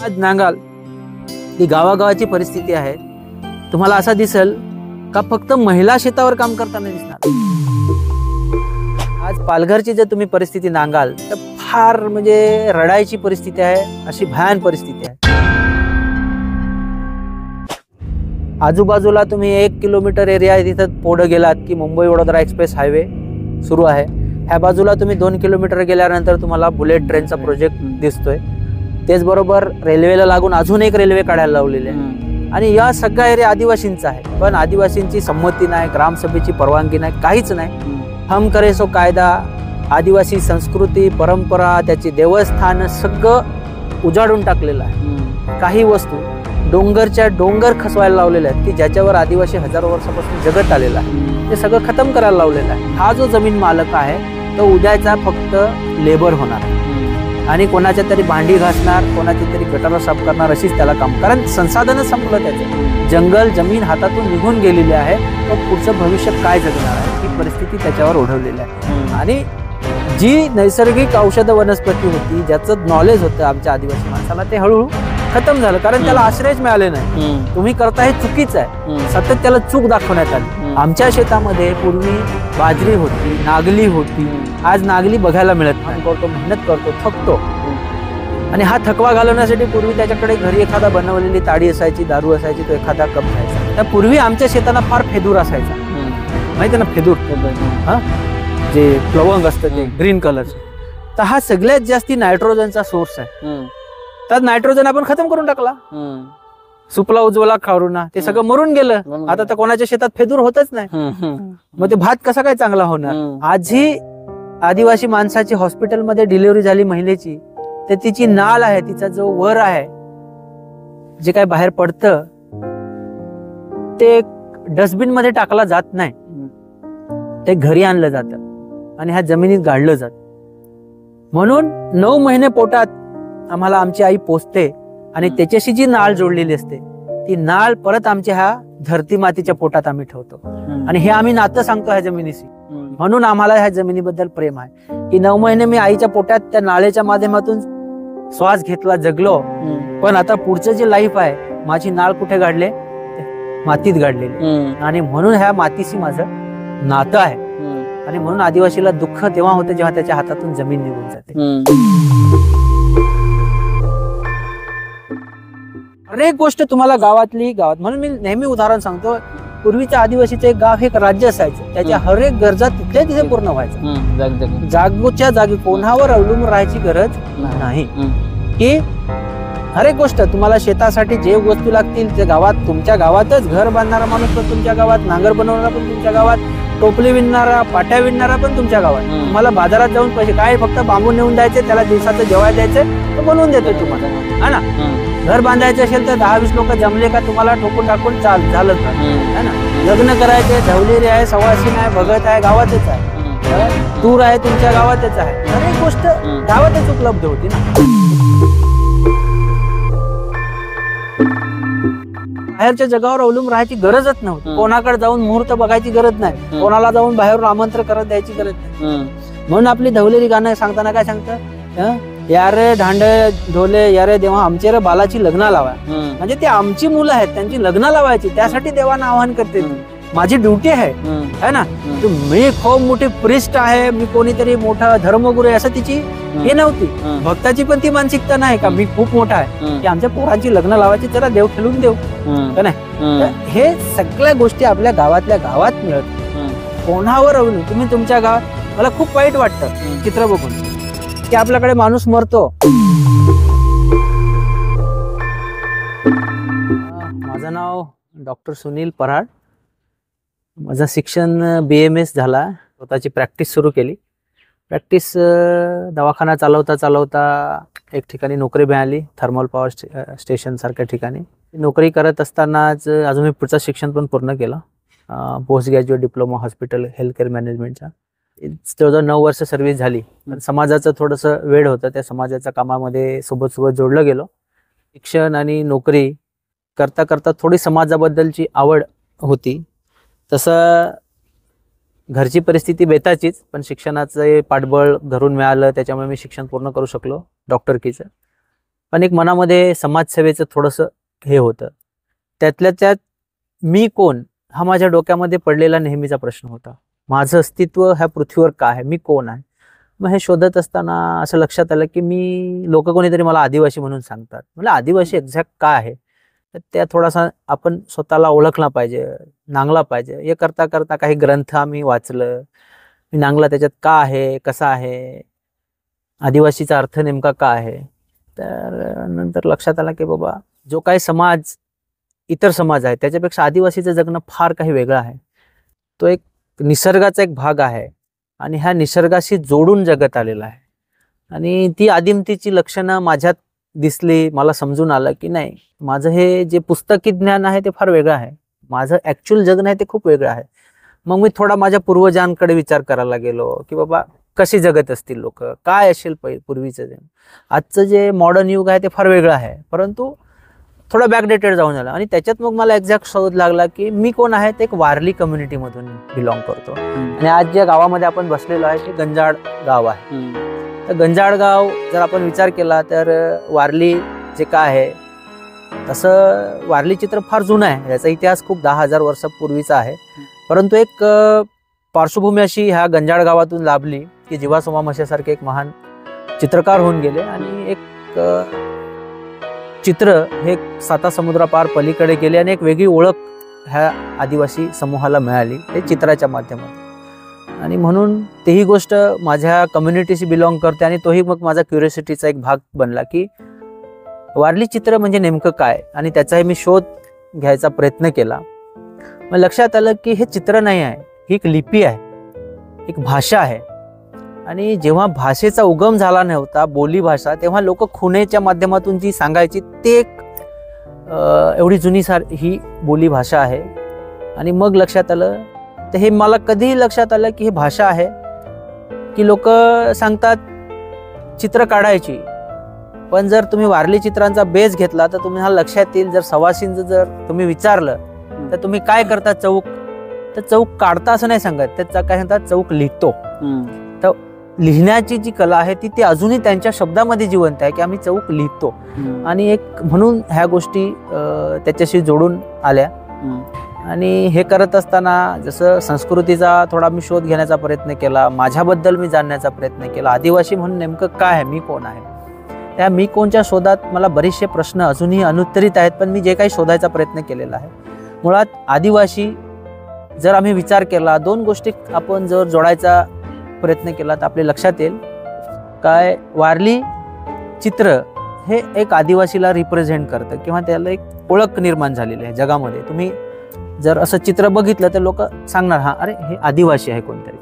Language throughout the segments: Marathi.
आज नांगाल ही गावागावाची परिस्थिती आहे। तुम्हाला असं दिसेल का फक्त महिला शेतावर काम करताना दिसणार। आज पालघरची जर तुम्ही परिस्थिती नांगाल तर फार म्हणजे रडायची परिस्थिती आहे, अशी भयान परिस्थिती आहे। आजूबाजूला तुम्ही 1 किलोमीटर एरिया आहे, तिथं पुढे गेलात की मुंबई वडोदरा एक्सप्रेस हायवे सुरू आहे। ह्या बाजूला तुम्ही 2 किलोमीटर गेल्यानंतर तुम्हाला बुलेट ट्रेनचा प्रोजेक्ट दिसतोय। तेच बरोबर रेल्वेला लागून अजून एक रेल्वे काढायला लावलेली आहे आणि या सगळ्या एरिया आदिवासींचा आहे, पण आदिवासींची संमती नाही, ग्रामसभेची परवानगी नाही, काहीच नाही। हम करे सो कायदा, आदिवासी संस्कृती परंपरा, त्याची देवस्थान सगळं उजाडून टाकलेलं आहे। काही वस्तू डोंगरच्या डोंगर खसवायला लावलेल्या आहेत की ज्याच्यावर आदिवासी हजारो वर्षापासून जगत आलेला आहे, ते सगळं खतम करायला लावलेलं आहे। हा जो जमीन मालक आहे तो उद्याचा फक्त लेबर होणार आणि कोणाच्या तरी भांडी घासणार, कोणाची तरी गटार साफ करणार, अशीच त्याला काम। कारण संसाधन संपलं त्याचं, जंगल जमीन हातातून निघून गेलेली आहे। तो पुढचं भविष्य काय जगणार आहे ही परिस्थिती त्याच्यावर ओढवलेली आहे। आणि जी नैसर्गिक औषध वनस्पती होती, ज्याचं नॉलेज होतं आमच्या आदिवासी माणसाला, ते हळूहळू खतम झालं, कारण त्याला आश्रयच मिळाले नाही। तुम्ही करता हे चुकीचं आहे, सतत त्याला चूक दाखवण्यात आली। आमच्या शेतामध्ये पूर्वी बाजरी होती, नागली होती, आज नागली बघायला मिळत नाही। करतो, मेहनत करतो, थकतो आणि हा थकवा घालवण्यासाठी पूर्वी त्याच्याकडे घरी एखादा बनवलेली ताडी असायची, दारू असायची, तो एखादा कप घ्यायचा। त्या पूर्वी आमच्या शेताला फार फेदूर असायचा, माहिती ना फेदूर, हा जे प्लवंग असतं ते ग्रीन कलरचं। तर हा सगळ्यात जास्ती नायट्रोजनचा सोर्स आहे। त्यात नायट्रोजन आपण खतम करून टाकला, सुपला उज्ज्वला खावरुना, ते सगळं मरून गेलं। आता तर कोणाच्या शेतात फेदूर होतच नाही, मग ते भात कसा काय चांगला होणार। आजही आदिवासी माणसाची हॉस्पिटलमध्ये डिलिव्हरी झाली महिलेची, तर तिची नाल आहे, तिचा जो वर आहे, जे काय बाहेर पडतं ते डस्टबिन मध्ये टाकला जात नाही, ते घरी आणलं जातं आणि ह्या जमिनीत गाडलं जात। म्हणून 9 महिने पोटात आम्हाला आमची आई पोसते आणि त्याच्याशी जी नाळ जोडलेली असते ती नाळ परत आमच्या ह्या धरती मातीच्या पोटात आम्ही ठेवतो आणि हे आम्ही नातं सांगतो ह्या जमिनीशी। म्हणून आम्हाला ह्या जमिनीबद्दल प्रेम आहे की 9 महिने मी आईच्या पोटात त्या नाळेच्या माध्यमातून श्वास घेतला, जगलो, पण आता पुढचं जे लाईफ आहे, माझी नाळ कुठे गाडले, मातीत गाडलेली, आणि म्हणून ह्या मातीशी माझं नातं आहे। आणि म्हणून आदिवासीला दुःख तेव्हा होतं जेव्हा त्याच्या हातातून जमीन निघून जाते। अनेक गोष्ट तुम्हाला गावात, म्हणून मी नेहमी उदाहरण सांगतो, पूर्वीच्या आदिवासीचं एक गाव, एक राज्य असायचं, त्याच्या हर एक गरजा तिथल्या तिथे पूर्ण व्हायचं। जागोच्या जागी कोणावर अवलंबून राहायची गरज नाही की हर एक गोष्ट तुम्हाला शेतासाठी जे वस्तू लागतील ते गावात, तुमच्या गावातच घर बांधणारा माणूस पण तुमच्या गावात, नांगर बनवणारा पण तुमच्या गावात, टोपली विणणारा, पाट्या विणणारा पण तुमच्या गावात। तुम्हाला बाजारात जाऊन पैसे काय, फक्त बांबू नेऊन द्यायचे, त्याला दिवसाचं जेवायला द्यायचं, तो बनवून देतो तुम्हाला, है ना। घर बांधायचं असेल तर 10-20 लोक जमले का तुम्हाला ठोकून टाकून झालं, है ना। लग्न करायचे, धवलेरी आहे, सवासीन आहे, भगत आहे, गावातच आहे, तूर आहे तुमच्या गावातच आहे, हर एक गोष्ट गावातच उपलब्ध होती ना। बाहेरच्या जगावर अवलंबून राहायची गरजच नव्हती, कोणाकडे जाऊन मुहूर्त बघायची गरज नाही, कोणाला जाऊन बाहेरून आमंत्रण करत द्यायची गरज नाही। म्हणून आपली धवलेरी गाणं सांगताना काय सांगतं, यारे डांड ढोले यारे देवा आमचे रे बालाची लग्न लावा, म्हणजे ते आमची मुलं आहेत, त्यांची लग्न लावायची, त्यासाठी देवानं आवाहन करते, माझी ड्युटी आहे, है ना। मी खूप मोठी प्रिस्ट आहे, मी कोणीतरी मोठा धर्मगुरू आहे, असं तिची हे नव्हती। भक्ताची पण ती मानसिकता नाही का मी खूप मोठा आहे, की आमच्या पोरांची लग्न लावायची, जरा देव ठेवून देऊ का नाही। हे सगळ्या गोष्टी आपल्या गावातल्या गावात मिळत, कोणावर अवलंबून। तुम्ही तुमच्या गावात, मला खूप वाईट वाटतं चित्र बघून की आपल्याकडे माणूस मरतो। माझं नाव डॉक्टर सुनील पराड, माझं शिक्षण BMS झाला, स्वतःची प्रॅक्टिस सुरू केली। प्रॅक्टिस दवाखाना चालवता चालवता एक ठिकाणी नोकरी मिळाली, थर्मल पॉवर स्टेशन सारख्या ठिकाणी नोकरी करत असतानाच अजून मी पुढचं शिक्षण पण पूर्ण केलं, post graduate diploma hospital health care मॅनेजमेंटचा। जवळजवळ 9 वर्ष सर्व्हिस झाली, पण समाजाचं थोडंसं वेळ होतं, त्या समाजाच्या कामामध्ये सोबत गेलो गेलो। शिक्षण आणि नोकरी करता करता थोडी समाजाबद्दलची आवड होती, तसं घरची परिस्थिती बेताचीच, पण शिक्षणाचं पाठबळ धरून मिळालं, त्याच्यामुळे मी शिक्षण पूर्ण करू शकलो डॉक्टरकीचं। पण एक मनामध्ये समाजसेवेचं थोडंसं हे होतं. त्यातल्या त्यात मी कोण हा माझ्या डोक्यामध्ये पडलेला नेहमीचा प्रश्न होता. माझं अस्तित्व ह्या पृथ्वीवर काय आहे, मी कोण आहे. मग हे शोधत असताना असं लक्षात आलं की लोक कोणीतरी मला आदिवासी म्हणून सांगतात. म्हणजे आदिवासी एक्झॅक्ट काय आहे, तर त्या थोडासा आपण स्वतःला ओळखला पाहिजे, नांगला पाहिजे. हे करता करता काही ग्रंथ आम्ही वाचलं, मी नांगला त्याच्यात का आहे, कसा आहे, आदिवासीचा अर्थ नेमका काय आहे. तर नंतर लक्षात आला की बाबा जो काही समाज इतर समाज आहे त्याच्यापेक्षा आदिवासीचं जगणं फार काही वेगळं आहे. तो एक निसर्गाचा एक भाग आहे आणि ह्या निसर्गाशी जोडून जगत आलेला आहे. आणि ती आदिमतेची लक्षणं माझ्यात दिसली. मला समजून आलं की नाही, माझं हे जे पुस्तकी ज्ञान आहे ते फार वेगळं आहे, माझं ॲक्च्युअल जगणं आहे ते खूप वेगळं आहे. मग मी थोडा माझ्या पूर्वजांकडे विचार करायला गेलो की बाबा कशी जगत असतील लोक, काय असेल पूर्वीचं जग. आजचं जे मॉडर्न युग आहे ते फार वेगळं आहे, परंतु थोडं बॅकडेटेड जाऊन आलं. आणि त्याच्यात मग मला एक्झॅक्ट शोध लागला की मी कोण आहे, ते एक वारली कम्युनिटीमधून बिलॉंग करतो. आणि आज ज्या गावामध्ये आपण बसलेलो आहे ते गंजाड गाव आहे. तर गंजाड गाव जर आपण विचार केला तर वारली जे काय आहे, तसं वारली चित्र फार जुनं आहे, याचा इतिहास खूप 10,000 वर्षापूर्वीचा आहे. परंतु एक पार्श्वभूमी अशी ह्या गंजाड गावातून लाभली की जीवा सोमामशासारखे एक महान चित्रकार होऊन गेले आणि एक चित्र हे साता समुद्रापार पलीकडे गेले आणि एक वेगळी ओळख ह्या आदिवासी समूहाला मिळाली ते चित्राच्या माध्यमातून. आणि म्हणून तेही गोष्ट माझ्या कम्युनिटीशी बिलॉंग करते आणि तोही मग माझा क्युरिओसिटीचा एक भाग बनला की वारली चित्र म्हणजे नेमकं काय, आणि त्याचाही मी शोध घ्यायचा प्रयत्न केला. मग लक्षात आलं की हे चित्र नाही आहे, ही एक लिपी आहे, एक भाषा आहे. आणि जेव्हा भाषेचा उगम झाला नव्हता, बोली भाषा, तेव्हा लोक खुणेच्या माध्यमातून जी सांगायची ते एक एवढी जुनी ही बोली भाषा आहे. आणि मग लक्षात आलं, तर हे मला कधीही लक्षात आलं की ही भाषा आहे की लोक सांगतात चित्र काढायची, पण जर तुम्ही वारली चित्रांचा बेस घेतला तर तुम्हाला लक्षात येईल, जर सवासींचं जर तुम्ही विचारलं तर तुम्ही काय करता, चौक, तर चौक काढता असं नाही सांगत, त्याचा काय सांगतात, चौक लिहितो. तर लिहिण्याची जी कला आहे ती अजूनही त्यांच्या शब्दामध्ये जिवंत आहे की आम्ही चौक लिहितो. आणि एक म्हणून ह्या गोष्टी त्याच्याशी जोडून आल्या. आणि हे करत असताना जसं संस्कृतीचा थोडा मी शोध घेण्याचा प्रयत्न केला, माझ्याबद्दल मी जाणण्याचा प्रयत्न केला, आदिवासी म्हणून नेमकं काय आहे, मी कोण आहे. त्या मी कोणच्या शोधात मला बरेचसे प्रश्न अजूनही अनुत्तरित आहेत, पण मी जे काही शोधायचा प्रयत्न केलेला आहे. मुळात आदिवासी जर आम्ही विचार केला, दोन गोष्टी आपण जर जोडायचा प्रयत्न केला तर आपल्या लक्षात येईल काय, वारली चित्र हे एक आदिवासीला रिप्रेझेंट करतं किंवा त्याला एक ओळख निर्माण झालेली आहे जगामध्ये. तुम्ही जर असं चित्र बघितलं तर लोक सांगणार, हा अरे हे आदिवासी आहे कोणतरी.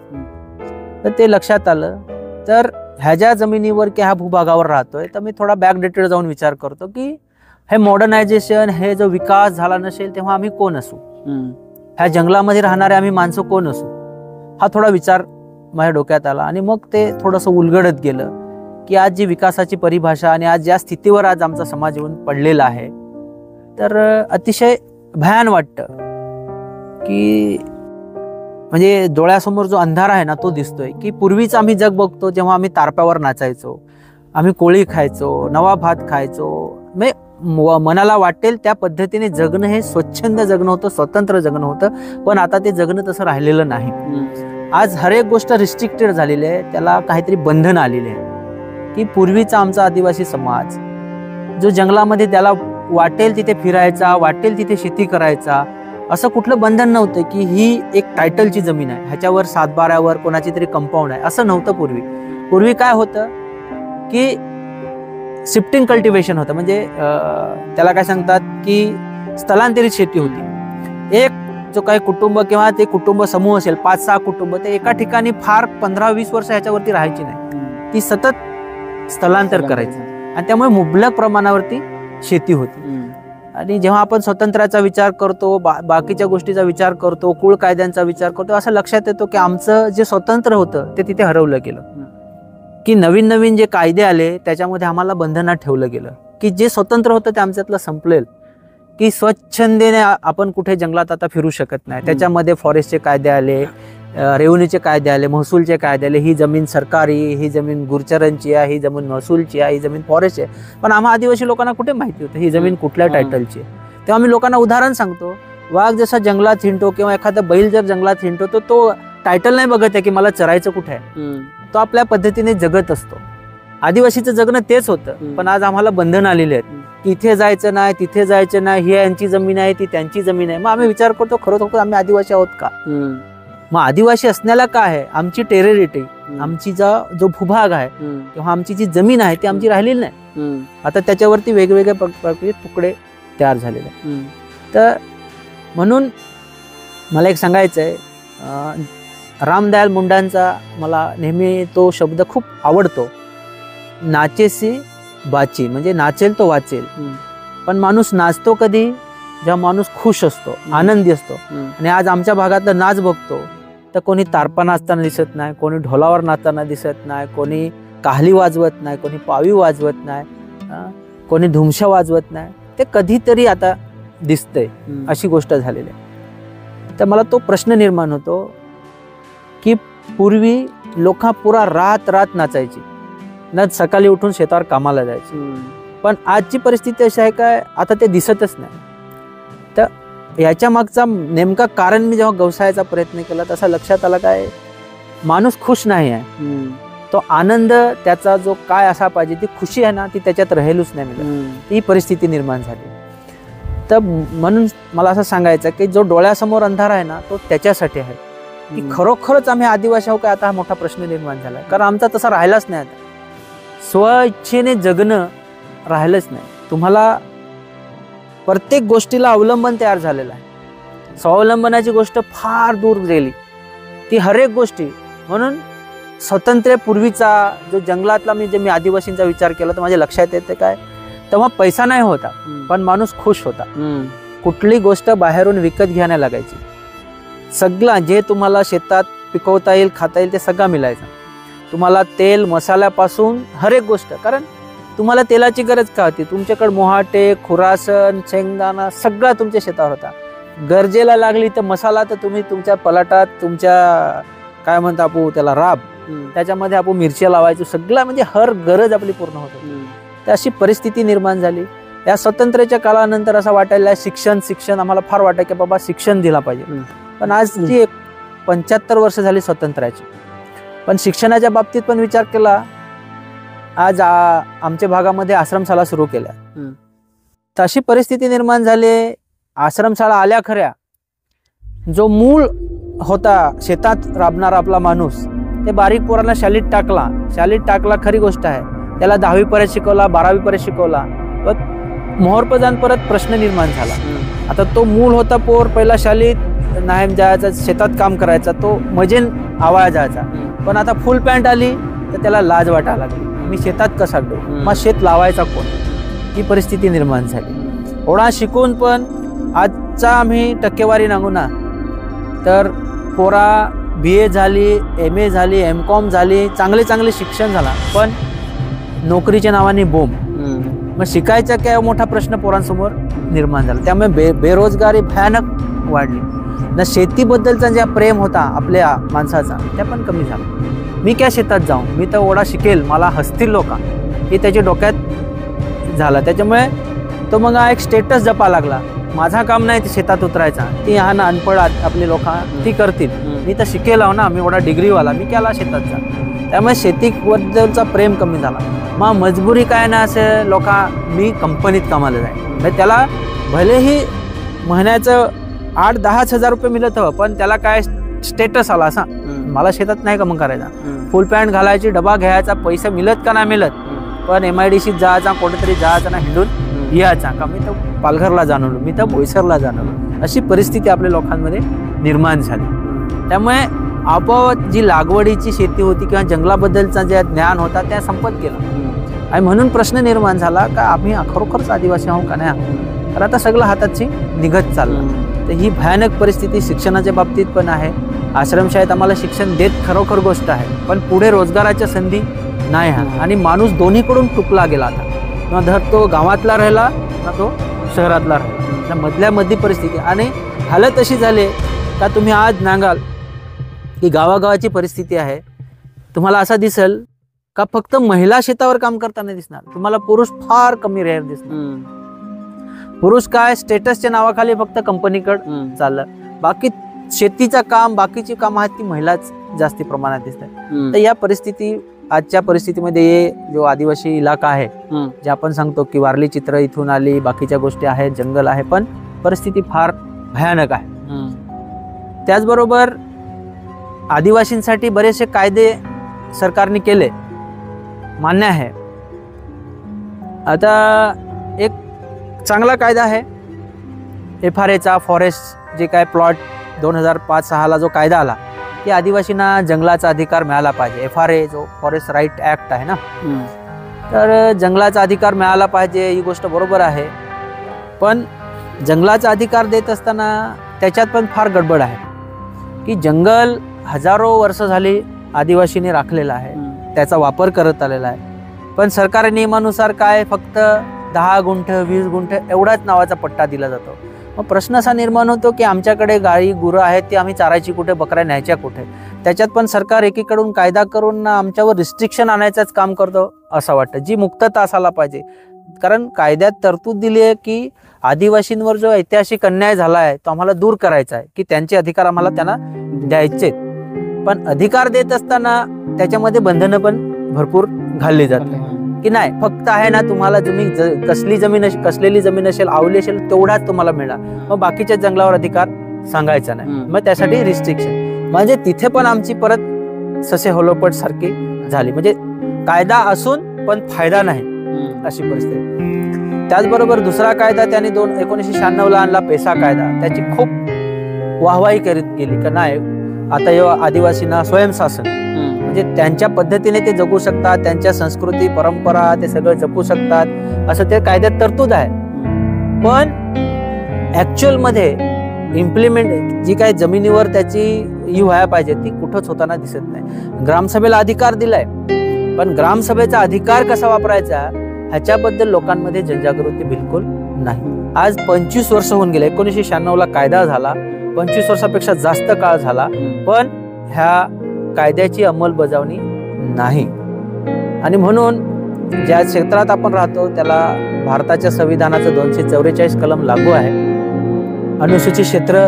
तर ते लक्षात आलं. तर ह्या ज्या जमिनीवर की ह्या भूभागावर राहतोय, तर मी थोडा बॅकडेटेड जाऊन विचार करतो की हे मॉडर्नायझेशन, हे जो विकास झाला नसेल तेव्हा आम्ही कोण असू, ह्या जंगलामध्ये राहणारे आम्ही माणसं कोण असू, हा थोडा विचार माझ्या डोक्यात आला. आणि मग ते थोडंसं उलगडत गेलं की आज जी विकासाची परिभाषा आणि आज ज्या स्थितीवर आज आमचा समाज येऊन पडलेला आहे, तर अतिशय भयान वाटतं की म्हणजे डोळ्यासमोर जो अंधार आहे ना तो दिसतोय. की पूर्वीच आम्ही जग बघतो जेव्हा आम्ही तारप्यावर नाचायचो, आम्ही कोळी खायचो, नवा भात खायचो, मनाला वाटेल त्या पद्धतीने जगणं हे स्वच्छंद जगणं होतं, स्वतंत्र जगणं होतं. पण आता ते जगणं तसं राहिलेलं नाही. आज हर एक गोष्ट रिस्ट्रिक्टेड झालेली आहे, त्याला काहीतरी बंधन आलेले आहे. की पूर्वीचा आमचा आदिवासी समाज जो जंगलामध्ये त्याला वाटेल तिथे फिरायचा, वाटेल तिथे शेती करायचा, असं कुठलं बंधन नव्हतं की ही एक टायटलची जमीन आहे, ह्याच्यावर 7-12वर कोणाची तरी कंपाऊंड आहे, असं नव्हतं पूर्वी. पूर्वी काय होतं की शिफ्टिंग कल्टिवेशन होतं, म्हणजे त्याला काय सांगतात की स्थलांतरित शेती होती. एक जो काही कुटुंब किंवा ते कुटुंब समूह असेल 5-6 कुटुंब, ते एका ठिकाणी फार 15-20 वर्ष ह्याच्यावरती राहायची नाही, ती सतत स्थलांतर करायची आणि त्यामुळे मुबलक प्रमाणावरती शेती होती. आणि जेव्हा आपण स्वातंत्र्याचा विचार करतो, बाकीच्या गोष्टीचा विचार करतो, कुळ कायद्यांचा विचार करतो, असं लक्षात येतो की आमचं जे स्वातंत्र्य होतं ते तिथे हरवलं गेलं. की नवीन नवीन जे कायदे आले त्याच्यामध्ये आम्हाला बंधनात ठेवलं गेलं, की जे स्वतंत्र होतं ते आमच्यातलं संपलेल. की स्वच्छंदेने आपण कुठे जंगलात आता फिरू शकत नाही, त्याच्यामध्ये फॉरेस्टचे कायदे आले, रेव्हन्यूचे कायदे आले, महसूलचे कायदे आले, ही जमीन सरकारी, ही जमीन गुरचरांची आहे, ही जमीन महसूलची आहे, ही जमीन फॉरेस्ट आहे. पण आम्हा आदिवासी लोकांना कुठे माहिती होतं ही जमीन कुठल्या टायटलची आहे. तेव्हा आम्ही लोकांना उदाहरण सांगतो, वाघ जसा जंगलात हिंडतो किंवा एखादा बैल जर जंगलात हिंडतो तर तो टायटल नाही बघत आहे की मला चरायचं कुठे आहे, तो आपल्या पद्धतीने जगत असतो. आदिवासीचं जगणं तेच होतं. पण आज आम्हाला बंधन आलेले आहेत की इथे जायचं नाही, तिथे जायचं नाही, ही यांची जमीन आहे, ती त्यांची जमीन आहे. मग आम्ही विचार करतो खरोखर आम्ही आदिवासी आहोत का? मग आदिवासी असण्याला काय आहे, आमची टेरिटरी, आमची जो भूभाग आहे किंवा आमची जी जमीन आहे ती आमची राहिलेली नाही. आता त्याच्यावरती वेगवेगळे प्रकारचे तुकडे तयार झालेले आहेत. तर म्हणून मला एक सांगायचं आहे, रामदयाल मुंडांचा मला नेहमी तो शब्द खूप आवडतो, नाचेसी बाची, म्हणजे नाचेल तो वाचेल. पण माणूस नाचतो कधी, जेव्हा माणूस खुश असतो, आनंदी असतो. आणि आज आमच्या भागातला नाच बघतो तर कोणी तारपा नाचताना दिसत नाही, कोणी ढोलावर नाचताना दिसत नाही, कोणी काहली वाजवत नाही, कोणी पावी वाजवत नाही, कोणी धुमशा वाजवत नाही. ते कधीतरी आता दिसतंय, अशी गोष्ट झालेली आहे. तर मला तो प्रश्न निर्माण होतो की पूर्वी लोक पुरा रात नाचायची, न सकाळी उठून शेतावर कामाला जायची. पण आजची परिस्थिती अशी आहे काय, आता ते दिसतच नाही. तर याच्या मागचा नेमका कारण मी जेव्हा व्यवसायाचा प्रयत्न केला तसा लक्षात आला काय, माणूस खुश नाही आहे. तो आनंद त्याचा जो काय असा पाहिजे, ती खुशी आहे ना, ती त्याच्यात राहिलूच नाही मिळत. ही परिस्थिती निर्माण झाली. तर म्हणून मला असं सांगायचं की जो डोळ्यासमोर अंधार आहे ना, तो त्याच्यासाठी आहे की खरोखरच आम्ही आदिवासी आहोत का, आता हा मोठा प्रश्न निर्माण झाला. कारण आमचा तसा राहिलाच नाही. आता स्व इच्छेने जगणं राहिलंच नाही. तुम्हाला प्रत्येक गोष्टीला अवलंबन तयार झालेलं आहे. स्वावलंबनाची गोष्ट फार दूर गेली, ती हरेक गोष्टी. म्हणून स्वातंत्र्य पूर्वीचा जो जंगलातला मी आदिवासींचा विचार केला तर माझ्या लक्षात येते काय, तेव्हा पैसा नाही होता पण माणूस खुश होता. कुठली गोष्ट बाहेरून विकत घ्यायला लागायची. सगळं जे तुम्हाला शेतात पिकवता येईल, खाता येईल, ते सगळं मिळायचं. तुम्हाला तेल मसाल्यापासून हर एक गोष्ट, कारण तुम्हाला तेलाची गरज का होती, तुमच्याकडे मोहाटे, खुरासन, शेंगदाणा सगळा तुमच्या शेतावर होता. गरजेला लागली तर मसाला तर तुम्ही तुमच्या पलाटात, तुमच्या काय म्हणता आपण त्याला राब, त्याच्यामध्ये आपण मिरच्या लावायचो. सगळं म्हणजे हर गरज आपली पूर्ण होत होती. तर अशी परिस्थिती निर्माण झाली. या स्वातंत्र्याच्या काळानंतर असं वाटायला शिक्षण आम्हाला फार वाटतं की बाबा शिक्षण दिला पाहिजे. पण आज जी 75 वर्ष झाली स्वातंत्र्याची, पण शिक्षणाच्या बाबतीत पण विचार केला, आज आमच्या भागामध्ये आश्रमशाळा सुरू केल्या. तर अशी परिस्थिती निर्माण झाली. आश्रमशाळा आल्या खऱ्या, जो मूळ होता शेतात राबणारा आपला माणूस, ते बारीक पोरांना शाळेत टाकला खरी गोष्ट आहे. त्याला 10वी पर्यंत शिकवला, 12वी पर्यंत शिकवला. पण मोहरपजान परत प्रश्न निर्माण झाला. आता तो मूळ होता पोर, पहिला शाळेत नाही जायचा, शेतात काम करायचा, तो मजेन आवाज जायचा. पण आता फुल पॅन्ट आली तर त्याला लाज वाटायला लागली, मी शेतात कसा जाऊ, मग शेत लावायचा कोण, ही परिस्थिती निर्माण झाली. एवढा शिकून पण आजचा आम्ही टक्केवारी सांगू ना तर पोरा BA झाली, MA झाली, MCOM झाली, चांगले शिक्षण झाला, पण नोकरीच्या नावाने बोंब. मग शिकायचा काय मोठा प्रश्न पोरांसमोर निर्माण झाला. त्यामुळे बेरोजगारी भयानक वाढली. ना शेतीबद्दलचा ज्या प्रेम होता आपल्या माणसाचा त्या पण कमी झाला. मी काय शेतात जाऊ, मी तर ओढा शिकेल, मला हसतील लोक, हे त्याच्या डोक्यात झालं. त्याच्यामुळे तो मग एक स्टेटस जपा लागला. माझा काम नाही ते शेतात उतरायचा, ती हा ना अनपढ आपली लोक ती करतील, मी तर शिकेल आहो ना, मी एवढा डिग्रीवाला, मी केला शेतात जा. त्यामुळे शेतीबद्दलचा प्रेम कमी झाला. मग मजबुरी काय ना असे लोक, मी कंपनीत कामाला जाईल, त्याला भलेही महिन्याचं 8-10 हजार रुपये मिळत हवं, पण त्याला काय स्टेटस आला असा, मला शेतात नाही काम करायचा, फुल पॅन्ट घालायची, डबा घ्यायचा, पैसा मिळत का नाही मिळत, पण MIDCत जायचा, कुठेतरी जायचा ना, हिंडून यायचा का, मी तर पालघरला जाणवलो, मी तर बोईसरला जाणवलो. अशी परिस्थिती आपल्या लोकांमध्ये निर्माण झाली. त्यामुळे आपोआप जी लागवडीची शेती होती किंवा जंगलाबद्दलचा जे ज्ञान होता त्या संपत गेला. आणि म्हणून प्रश्न निर्माण झाला का आम्ही खरोखरच आदिवासी आहोत का नाही आहोत. तर आता सगळं हाताची निघत चाललं. तर ही भयानक परिस्थिती शिक्षणाच्या बाबतीत पण आहे. आश्रमशाळेत आम्हाला शिक्षण देत खरोखर गोष्ट आहे, पण पुढे रोजगाराच्या संधी नाही आहे. आणि माणूस दोन्हीकडून तुटला गेला. आता ना धर तो गावातला राहिला ना तो शहरातला राहिला, मधल्या परिस्थिती. आणि हालत अशी झाली का तुम्ही आज नांगाल की गावागावाची परिस्थिती आहे. तुम्हाला असं दिसेल का फक्त महिला शेतावर काम करताना दिसणार, तुम्हाला पुरुष फार कमी रेअर दिसणार. पुरुष काय स्टेटसच्या नावाखाली फक्त कंपनीकडे चाललं, बाकी शेतीचं काम बाकीची काम आहेत ती महिलाच जास्ती प्रमाणात दिसतात. तर या आजच्या परिस्थितीमध्ये जो आदिवासी इलाका आहे, जे आपण सांगतो की वारली चित्र इथून आली, बाकीच्या गोष्टी आहेत, जंगल आहे, पण परिस्थिती फार भयानक आहे. त्याचबरोबर आदिवासींसाठी बरेचसे कायदे सरकारने केले, मान्य आहे. आता एक चांगला कायदा आहे FRAचा, फॉरेस्ट जे काय प्लॉट 2005-06 जो कायदा आला की आदिवासींना जंगलाचा अधिकार मिळाला पाहिजे. FRA जो फॉरेस्ट राईट ऍक्ट आहे ना, तर जंगलाचा अधिकार मिळाला पाहिजे, ही गोष्ट बरोबर आहे. पण जंगलाचा अधिकार देत असताना त्याच्यात पण फार गडबड आहे की जंगल हजारो वर्ष झाली आदिवासींनी राखलेलं आहे, त्याचा वापर करत आलेला आहे. पण सरकारी नियमानुसार काय फक्त 10 गुंठ 20 गुंठ एवढाच नावाचा पट्टा दिला जातो. मग प्रश्न असा निर्माण होतो की आमच्याकडे गाई गुरं आहेत, ती आम्ही चारायची कुठे, बकऱ्या न्यायच्या कुठे. त्याच्यात पण सरकार एकीकडून कायदा करून आमच्यावर रिस्ट्रिक्शन आणायचंच काम करतो असं वाटतं, जी मुक्तता असायला पाहिजे. कारण कायद्यात तरतूद दिली आहे की आदिवासींवर जो ऐतिहासिक अन्याय झाला आहे तो आम्हाला दूर करायचा आहे, की त्यांचे अधिकार आम्हाला त्यांना द्यायचे. पण अधिकार देत असताना त्याच्यामध्ये बंधनं पण भरपूर घालली जातात की नाही फक्त आहे ना तुम्हाला जमीन कसलेली जमीन असेल, आवली असेल तेवढाच तुम्हाला मिळणार, मग बाकीच्या जंगलावर अधिकार सांगायचा नाही. मग त्यासाठी रिस्ट्रिक्शन, म्हणजे तिथे पण आमची परत ससे होलोपट सारखी झाली. म्हणजे कायदा असून पण फायदा नाही अशी परिस्थिती. त्याचबरोबर दुसरा कायदा त्याने 1996 आणला, पेसा कायदा. त्याची खूप वाहवाही करीत गेली का नाही आता आदिवासींना स्वयंशासन, म्हणजे त्यांच्या पद्धतीने ते जगू शकतात, त्यांच्या संस्कृती परंपरा ते सगळं जपू शकतात असं ते कायद्यात तरतूद आहे. पण ऍक्च्युअल मध्ये इम्प्लिमेंट जी काही जमिनीवर त्याची ही व्हायला पाहिजे ती कुठंच होताना दिसत नाही. ग्रामसभेला अधिकार दिलाय, पण ग्रामसभेचा अधिकार कसा वापरायचा ह्याच्याबद्दल लोकांमध्ये जनजागृती बिलकुल नाही. आज 25 वर्ष होऊन गेले. 1996 कायदा झाला, 25 वर्षापेक्षा जास्त काळ झाला, पण ह्या कायद्याची अंमलबजावणी नाही. आणि म्हणून ज्या क्षेत्रात आपण राहतो त्याला भारताच्या संविधानाचं 244 कलम लागू आहे. अनुसूचित क्षेत्र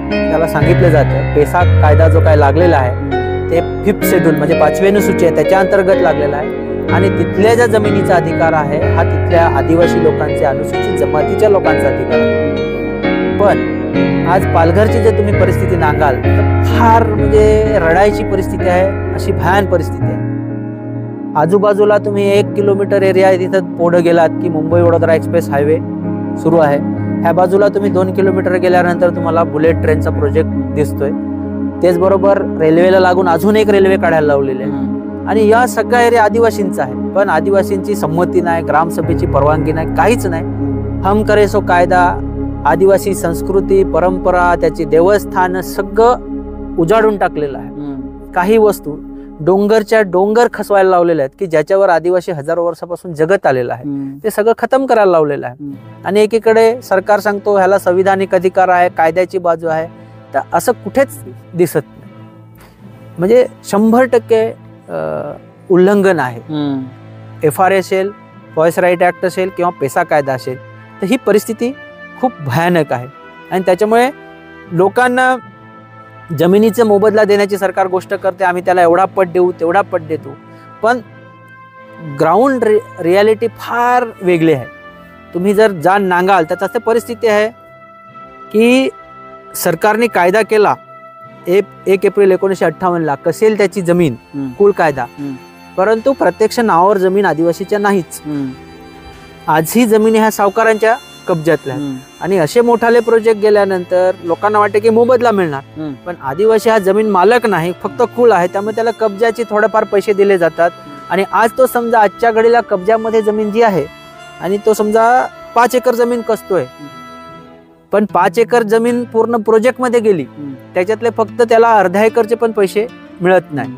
त्याला सांगितलं जातं. पेसा कायदा जो काय लागलेला आहे ते 5th शेड्यूल म्हणजे 5वी अनुसूची आहे त्याच्या अंतर्गत लागलेला आहे. आणि तिथल्या ज्या जमिनीचा अधिकार आहे हा तिथल्या आदिवासी लोकांचे, अनुसूचित जमातीच्या लोकांचा अधिकार आहे. पण आज पालघरची जर तुम्ही परिस्थिती सांगाल तर फार म्हणजे रडायची परिस्थिती आहे, अशी भयान परिस्थिती आहे. आजूबाजूला तुम्ही 1 किलोमीटर एरिया तिथं पुढे गेलात की मुंबई वडोदरा एक्सप्रेस हायवे सुरू आहे. ह्या बाजूला तुम्ही 2 किलोमीटर गेल्यानंतर तुम्हाला बुलेट ट्रेनचा प्रोजेक्ट दिसतोय. तेचबरोबर रेल्वेला लागून अजून एक रेल्वे काढायला लावलेली आहे. आणि या सगळ्या एरिया आदिवासींचा आहे, पण आदिवासींची संमती नाही, ग्रामसभेची परवानगी नाही, काहीच नाही. हम करे सो कायदा, आदिवासी संस्कृती परंपरा, त्याची देवस्थान सगळं उजाडून टाकलेलं आहे. काही वस्तू डोंगरच्या डोंगर खसवायला लावलेल्या आहेत की ज्याच्यावर आदिवासी हजारो वर्षापासून जगत आलेला आहे, ते सगळं खतम करायला लावलेलं आहे. आणि एकीकडे सरकार सांगतो ह्याला संविधानिक अधिकार आहे, कायद्याची बाजू आहे, तर असं कुठेच दिसत नाही. म्हणजे 100% उल्लंघन आहे. FRA असेल, फॉरेस्ट राईट ऍक्ट असेल किंवा पेसा कायदा असेल, तर ही परिस्थिती खूप भयानक आहे. आणि त्याच्यामुळे लोकांना जमिनीचा मोबदला देण्याची सरकार गोष्ट करते, आम्ही त्याला एवढा पट देऊ तेवढा पट देतो, पण ग्राउंड रियालिटी फार वेगळी आहे. तुम्ही जर जाण नांगाल तर तसं परिस्थिती आहे की सरकारने कायदा केला 1 एप्रिल 1958 कसेल त्याची जमीन, कुळ कायदा, परंतु प्रत्यक्ष नावावर जमीन आदिवासीच्या नाहीच. आजही जमिनी ह्या सावकारांच्या कब्जातल्या. आणि असे मोठाले प्रोजेक्ट गेल्यानंतर लोकांना वाटते की मोबदला मिळणार, पण आदिवासी हा जमीन मालक नाही, फक्त कुळ आहे, त्यामुळे त्याला कब्जाचे थोडेफार पैसे दिले जातात. आणि आज तो समजा आजच्या घडीला कब्जामध्ये जमीन जी आहे आणि तो समजा 5 एकर जमीन कसतोय, पण 5 एकर जमीन पूर्ण प्रोजेक्ट मध्ये गेली, त्याच्यातले फक्त त्याला अर्ध्या एकरचे पण पैसे मिळत नाही.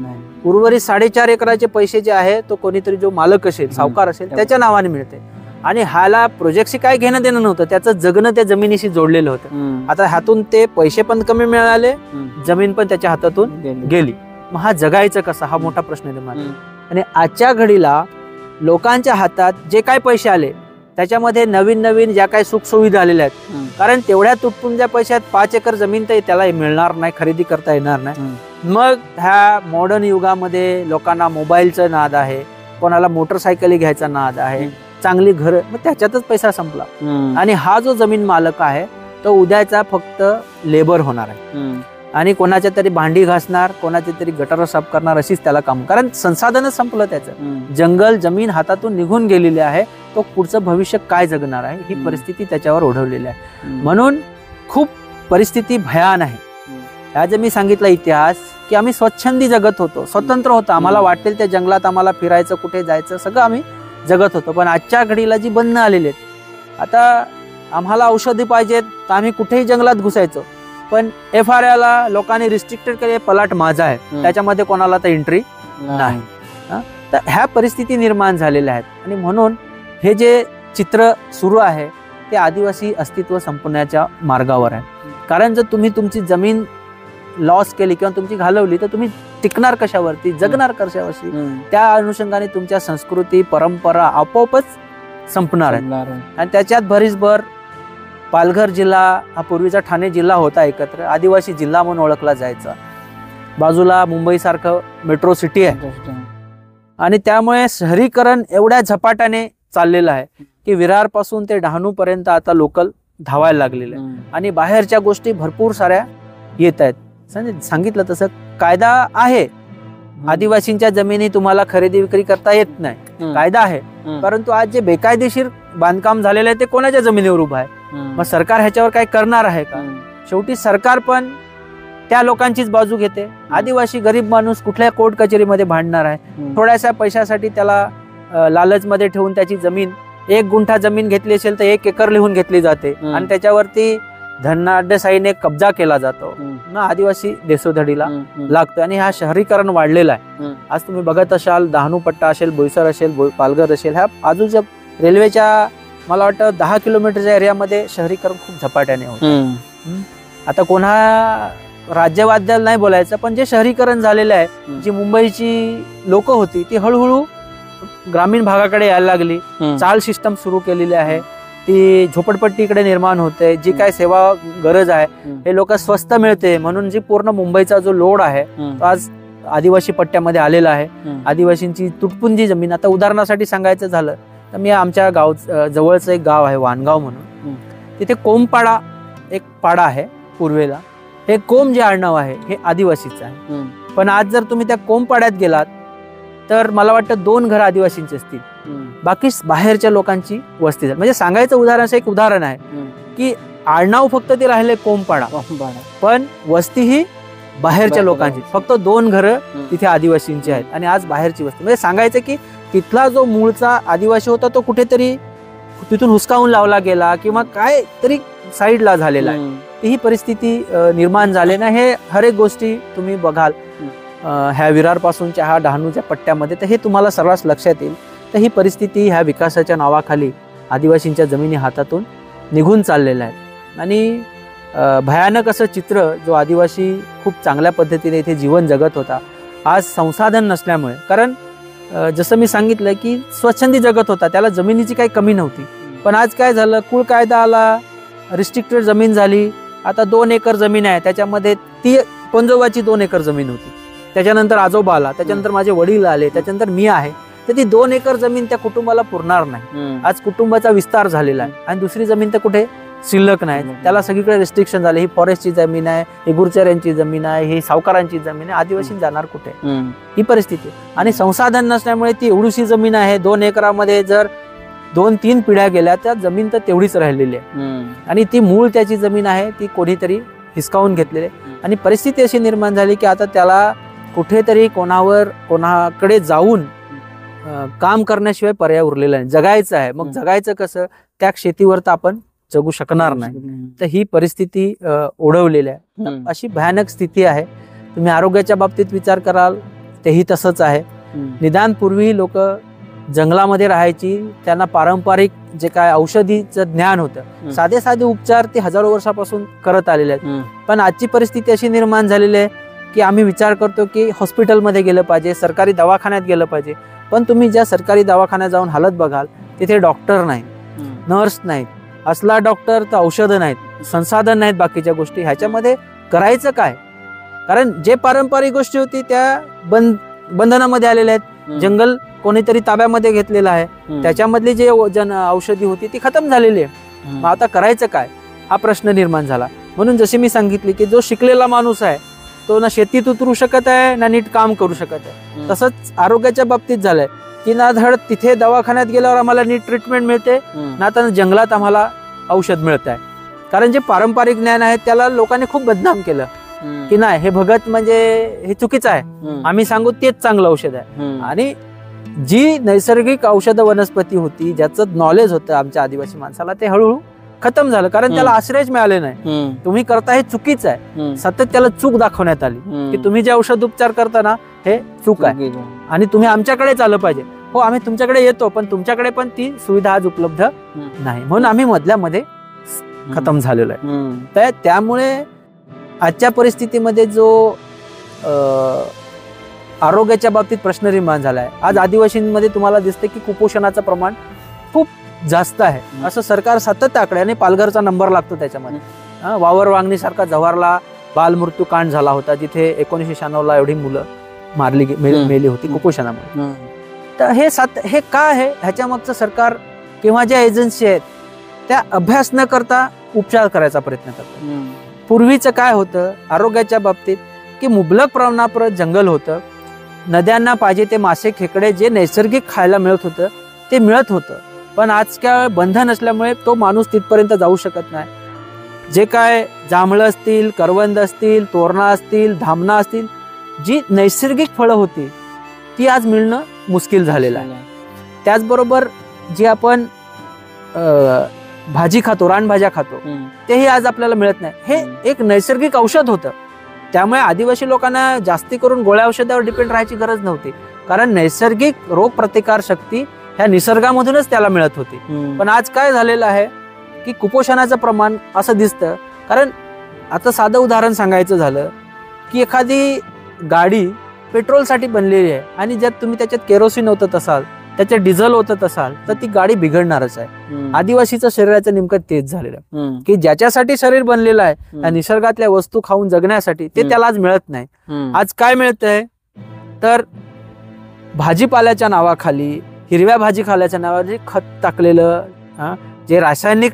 उर्वरित 4.5 एकराचे पैसे जे आहे तो कोणीतरी जो मालक असेल, सावकार असेल, त्याच्या नावाने मिळते. आणि ह्याला प्रोजेक्टशी काय घेणं देणं नव्हतं, त्याचं जगणं त्या जमिनीशी जोडलेलं होतं. आता ह्यातून ते पैसे पण कमी मिळाले, जमीन पण त्याच्या हातातून गेली. मग हा जगायचं कसं, हा मोठा प्रश्न निर्माण. आणि आजच्या घडीला लोकांच्या हातात जे काय पैसे आले त्याच्यामध्ये नवीन नवीन ज्या काही सुखसुविधा आलेल्या आहेत, कारण तेवढ्या तुटपुंज्या पैशात 5 एकर जमीन तर त्याला मिळणार नाही, खरेदी करता येणार नाही. मग ह्या मॉडर्न युगामध्ये लोकांना मोबाईलचं नाद आहे, कोणाला मोटरसायकली घ्यायचा नाद आहे, चांगली घर, मग त्याच्यातच पैसा संपला. आणि हा जो जमीन मालक आहे तो उद्याचा फक्त लेबर होणार आहे आणि कोणाच्या तरी भांडी घासणार, कोणाचे तरी गटार साफ करणार, अशीच त्याला काम. कारण संसाधनच संपलं त्याचं, जंगल जमीन हातातून निघून गेलेली आहे. तो पुढचं भविष्य काय जगणार आहे ही परिस्थिती त्याच्यावर ओढवलेली आहे. म्हणून खूप परिस्थिती भयान आहे. ह्या जे मी सांगितलं इतिहास की आम्ही स्वच्छंदी जगत होतो, स्वतंत्र होतो, आम्हाला वाटेल त्या जंगलात आम्हाला फिरायचं, कुठे जायचं, सगळं आम्ही जगत होतो. पण आजच्या घडीला जी बंधनं आलेली आहेत, आता आम्हाला औषधी पाहिजेत तर आम्ही कुठेही जंगलात घुसायचो, पण FRA लोकांनी रिस्ट्रिक्टेड केले, पलाट माझा आहे, त्याच्यामध्ये कोणाला तर एंट्री नाही. तर ह्या परिस्थिती निर्माण झालेल्या आहेत. आणि म्हणून हे जे चित्र सुरू आहे ते आदिवासी अस्तित्व संपण्याच्या मार्गावर आहे. कारण जर तुम्ही तुमची जमीन लॉस केली किंवा तुमची घालवली तर तुम्ही टिकणार कशावरती, जगणार कशावरती. त्या अनुषंगाने तुमच्या संस्कृती परंपरा आपोआपच संपणार आहे. आणि त्याच्यात भरीसभर पालघर जिल्हा हा पूर्वीचा ठाणे जिल्हा होता, एकत्र आदिवासी जिल्हा म्हणून ओळखला जायचा. बाजूला मुंबई सारखं मेट्रो सिटी आहे आणि त्यामुळे शहरीकरण एवढ्या झपाट्याने चाललेलं आहे की विरार पासून ते डहाणू पर्यंत आता लोकल धावायला लागलेले आहे. आणि बाहेरच्या गोष्टी भरपूर साऱ्या येत आहेत. सांगितलं तसं कायदा आहे, आदिवासींच्या जमिनी तुम्हाला खरेदी विक्री करता येत नाही, कायदा आहे. परंतु आज जे बेकायदेशीर बांधकाम झालेलं आहे ते कोणाच्या जमिनीवर उभं आहे, मग सरकार ह्याच्यावर काय करणार आहे का? शेवटी सरकार पण त्या लोकांचीच बाजू घेते. आदिवासी गरीब माणूस कुठल्या कोर्ट कचेरीमध्ये भांडणार आहे? थोड्याशा पैशासाठी त्याला लालचमध्ये ठेवून त्याची जमीन, 1 गुंठा जमीन घेतली असेल तर 1 एकर लिहून घेतली जाते आणि त्याच्यावरती धनाढ्यशाहीने कब्जा केला जातो ना. आदिवासी देशोधडीला लागतो आणि हा शहरीकरण वाढलेला आहे. आज तुम्ही बघत असाल डहाणू पट्टा असेल, बोईसर असेल, पालघर असेल, ह्या आजूच्या रेल्वेच्या मला वाटतं 10 किलोमीटरच्या एरियामध्ये शहरीकरण खूप झपाट्याने होतं. आता कोणा राज्यवाद्याला नाही बोलायचं, पण जे शहरीकरण झालेलं आहे, जी मुंबईची लोक होती ती हळूहळू ग्रामीण भागाकडे यायला लागली. चाल सिस्टम सुरू केलेली आहे, ती झोपडपट्टीकडे निर्माण होते. जी काय सेवा गरज आहे हे लोक स्वस्त मिळते म्हणून जी पूर्ण मुंबईचा जो लोड आहे तो आज आदिवासी पट्ट्यामध्ये आलेला आहे. आदिवासींची तुटपुंजी जमीन, आता उदाहरणासाठी सांगायचं झालं तर मी आमच्या गाव जवळचं एक गाव आहे वानगाव म्हणून, तिथे कोमपाडा एक पाडा आहे पूर्वेला. हे कोम जे आडनाव आहे हे आदिवासीचं आहे. पण आज जर तुम्ही त्या कोमपाड्यात गेलात तर मला वाटतं 2 घरं आदिवासींची असतील, बाकी बाहेरच्या लोकांची वस्ती झाली. म्हणजे सांगायचं उदाहरण असं एक उदाहरण आहे की आडनाव फक्त ते राहिले कोमपाडा, पण वस्ती ही बाहेरच्या लोकांची. फक्त 2 घरं तिथे आदिवासींची आहेत आणि आज बाहेरची वस्ती. म्हणजे सांगायचं की तिथला जो मूळचा आदिवासी होता तो कुठेतरी तिथून हुसकावून लावला गेला किंवा काय तरी साईडला झालेला आहे. ही परिस्थिती निर्माण झाली ना. हे हर एक गोष्टी तुम्ही बघाल ह्या विरार पासूनच्या ह्या डहाणूच्या पट्ट्यामध्ये तर हे तुम्हाला सर्रास लक्षात येईल. तर ही परिस्थिती ह्या विकासाच्या नावाखाली आदिवासींच्या जमिनी हातातून निघून चाललेल्या आहेत. आणि भयानक असं चित्र, जो आदिवासी खूप चांगल्या पद्धतीने इथे जीवन जगत होता, आज संसाधन नसल्यामुळे, कारण जसं मी सांगितलं की स्वच्छंदी जगत होता, त्याला जमिनीची काही कमी नव्हती. पण आज काय झालं, कुळ कायदा आला, रिस्ट्रिक्टेड जमीन झाली. आता 2 एकर जमीन आहे, त्याच्यामध्ये ती पंजोबाची 2 एकर जमीन होती, त्याच्यानंतर आजोबा आला, त्याच्यानंतर माझे वडील आले, त्याच्यानंतर मी आहे. तर ती 2 एकर जमीन त्या कुटुंबाला पुरणार नाही. आज कुटुंबाचा विस्तार झालेला आहे आणि दुसरी जमीन तर कुठे शिल्लक नाही. त्याला सगळीकडे रिस्ट्रिक्शन झाले. ही फॉरेस्टची जमीन आहे, ही गुरचऱ्यांची जमीन आहे, ही सावकारांची जमीन आहे. आदिवासी जाणार कुठे, ही परिस्थिती. आणि संसाधन नसल्यामुळे ती एवढीशी जमीन आहे, 2 एकरामध्ये जर 2-3 पिढ्या गेल्या त्या जमीन तर तेवढीच राहिलेली आहे आणि ती मूळ त्याची जमीन आहे ती कोणीतरी हिसकावून घेतलेली आहे. आणि परिस्थिती अशी निर्माण झाली की आता त्याला कुठेतरी कोणाकडे जाऊन काम करण्याशिवाय पर्याय उरलेला नाही. जगायचं आहे, मग जगायचं कसं, त्या शेतीवर तर आपण जगू शकणार नाही. तर ही परिस्थिती ओढवलेली आहे. अशी भयानक स्थिती आहे. तुम्ही आरोग्याच्या बाबतीत विचार कराल तेही तसंच आहे. निदान पूर्वी लोक जंगलामध्ये राहायची, त्यांना पारंपरिक जे काय औषधीचं ज्ञान होतं, साधे साधे उपचार ते हजारो वर्षापासून करत आलेले आहेत. पण आजची परिस्थिती अशी निर्माण झालेली आहे की आम्ही विचार करतो की हॉस्पिटलमध्ये गेलं पाहिजे, सरकारी दवाखान्यात गेलं पाहिजे. पण तुम्ही ज्या सरकारी दवाखान्यात जाऊन हालत बघाल तिथे डॉक्टर नाहीत, नर्स नाहीत, असला डॉक्टर तर औषधं नाहीत, संसाधन नाहीत, बाकीच्या गोष्टी. ह्याच्यामध्ये करायचं काय? कारण जे पारंपरिक गोष्टी होती त्या बंधनामध्ये आलेल्या आहेत. जंगल कोणीतरी ताब्यामध्ये घेतलेलं आहे, त्याच्यामधली जे औषधी होती ती खतम झालेली आहे. मग आता करायचं काय हा प्रश्न निर्माण झाला. म्हणून जशी मी सांगितली की जो शिकलेला माणूस आहे तो ना शेतीत उतरू शकत आहे ना नीट काम करू शकत आहे. तसंच आरोग्याच्या बाबतीत झालंय की ना धड तिथे दवाखान्यात गेल्यावर आम्हाला नीट ट्रीटमेंट मिळते, ना तर जंगलात आम्हाला औषध मिळत आहे. कारण जे पारंपरिक ज्ञान आहे त्याला लोकांनी खूप बदनाम केलं की नाही हे भगत म्हणजे हे चुकीचं आहे, आम्ही सांगू तेच चांगलं औषध आहे. आणि जी नैसर्गिक औषध वनस्पती होती ज्याचं नॉलेज होतं आमच्या आदिवासी माणसाला ते हळूहळू खतम झालं. कारण त्याला आश्रयच मिळाले नाही. तुम्ही करता हे चुकीचं आहे. सतत त्याला चूक दाखवण्यात आली की तुम्ही जे औषध उपचार करता ना हे चूक आहे आणि तुम्ही आमच्याकडेच आलं पाहिजे. हो आम्ही तुमच्याकडे येतो पण तुमच्याकडे पण ती सुविधा आज उपलब्ध नाही, म्हणून आम्ही मधल्यामध्ये खतम झालेलो आहे. तर त्यामुळे आजच्या परिस्थितीमध्ये जो आरोग्याच्या बाबतीत प्रश्न निर्माण झालाय, आज आदिवासींमध्ये तुम्हाला दिसते की कुपोषणाचं प्रमाण खूप जास्त आहे. असं सरकार सतत आकड्याने पालघरचा नंबर लागतो त्याच्यामध्ये. वावर वांगणी सारखा जव्हारला बालमृत्यू कांड झाला होता जिथे 1996 एवढी मुलं मेली होती कुपोषणामुळे. तर हे काय आहे ह्याच्या मागचं सरकार किंवा ज्या एजन्सी आहेत त्या अभ्यास न करता उपचार करायचा प्रयत्न करतात. पूर्वीचं काय होतं आरोग्याच्या बाबतीत की मुबलक प्रमाणात जंगल होतं, नद्यांना पाहिजे ते मासे खेकडे जे नैसर्गिक खायला मिळत होतं ते मिळत होतं. पण आजकाल बंधन असल्यामुळे तो माणूस तिथपर्यंत जाऊ शकत नाही. जे काय जांभळं असतील, करवंद असतील, तोरणा असतील, धामणा असतील, जी नैसर्गिक फळं होती ती आज मिळणं मुश्किल झालेलं आहे. त्याचबरोबर जी आपण भाजी खातो, रानभाज्या खातो, तेही आज आपल्याला मिळत नाही. हे एक नैसर्गिक औषध होतं. त्यामुळे आदिवासी लोकांना जास्ती करून गोळ्या औषधावर डिपेंड राहायची गरज नव्हती. कारण नैसर्गिक रोग प्रतिकार शक्ती ह्या निसर्गामधूनच त्याला मिळत होती. पण आज काय झालेलं आहे की कुपोषणाचं प्रमाण असं दिसतं. कारण आता साधं उदाहरण सांगायचं झालं की एखादी गाडी पेट्रोलसाठी बनलेली आहे आणि जर तुम्ही त्याच्यात केरोसिन ओतत असाल, त्याच्यात डिझेल ओतत असाल तर ती गाडी बिघडणारच आहे. आदिवासीचं शरीराचं नेमकं तेच झालेलं आहे की ज्याच्यासाठी शरीर बनलेलं आहे निसर्गातल्या वस्तू खाऊन जगण्यासाठी ते त्याला आज मिळत नाही. आज काय मिळतंय तर भाजीपाल्याच्या नावाखाली, हिरव्या भाजी खाल्याच्या नावाखाली खत टाकलेलं, जे रासायनिक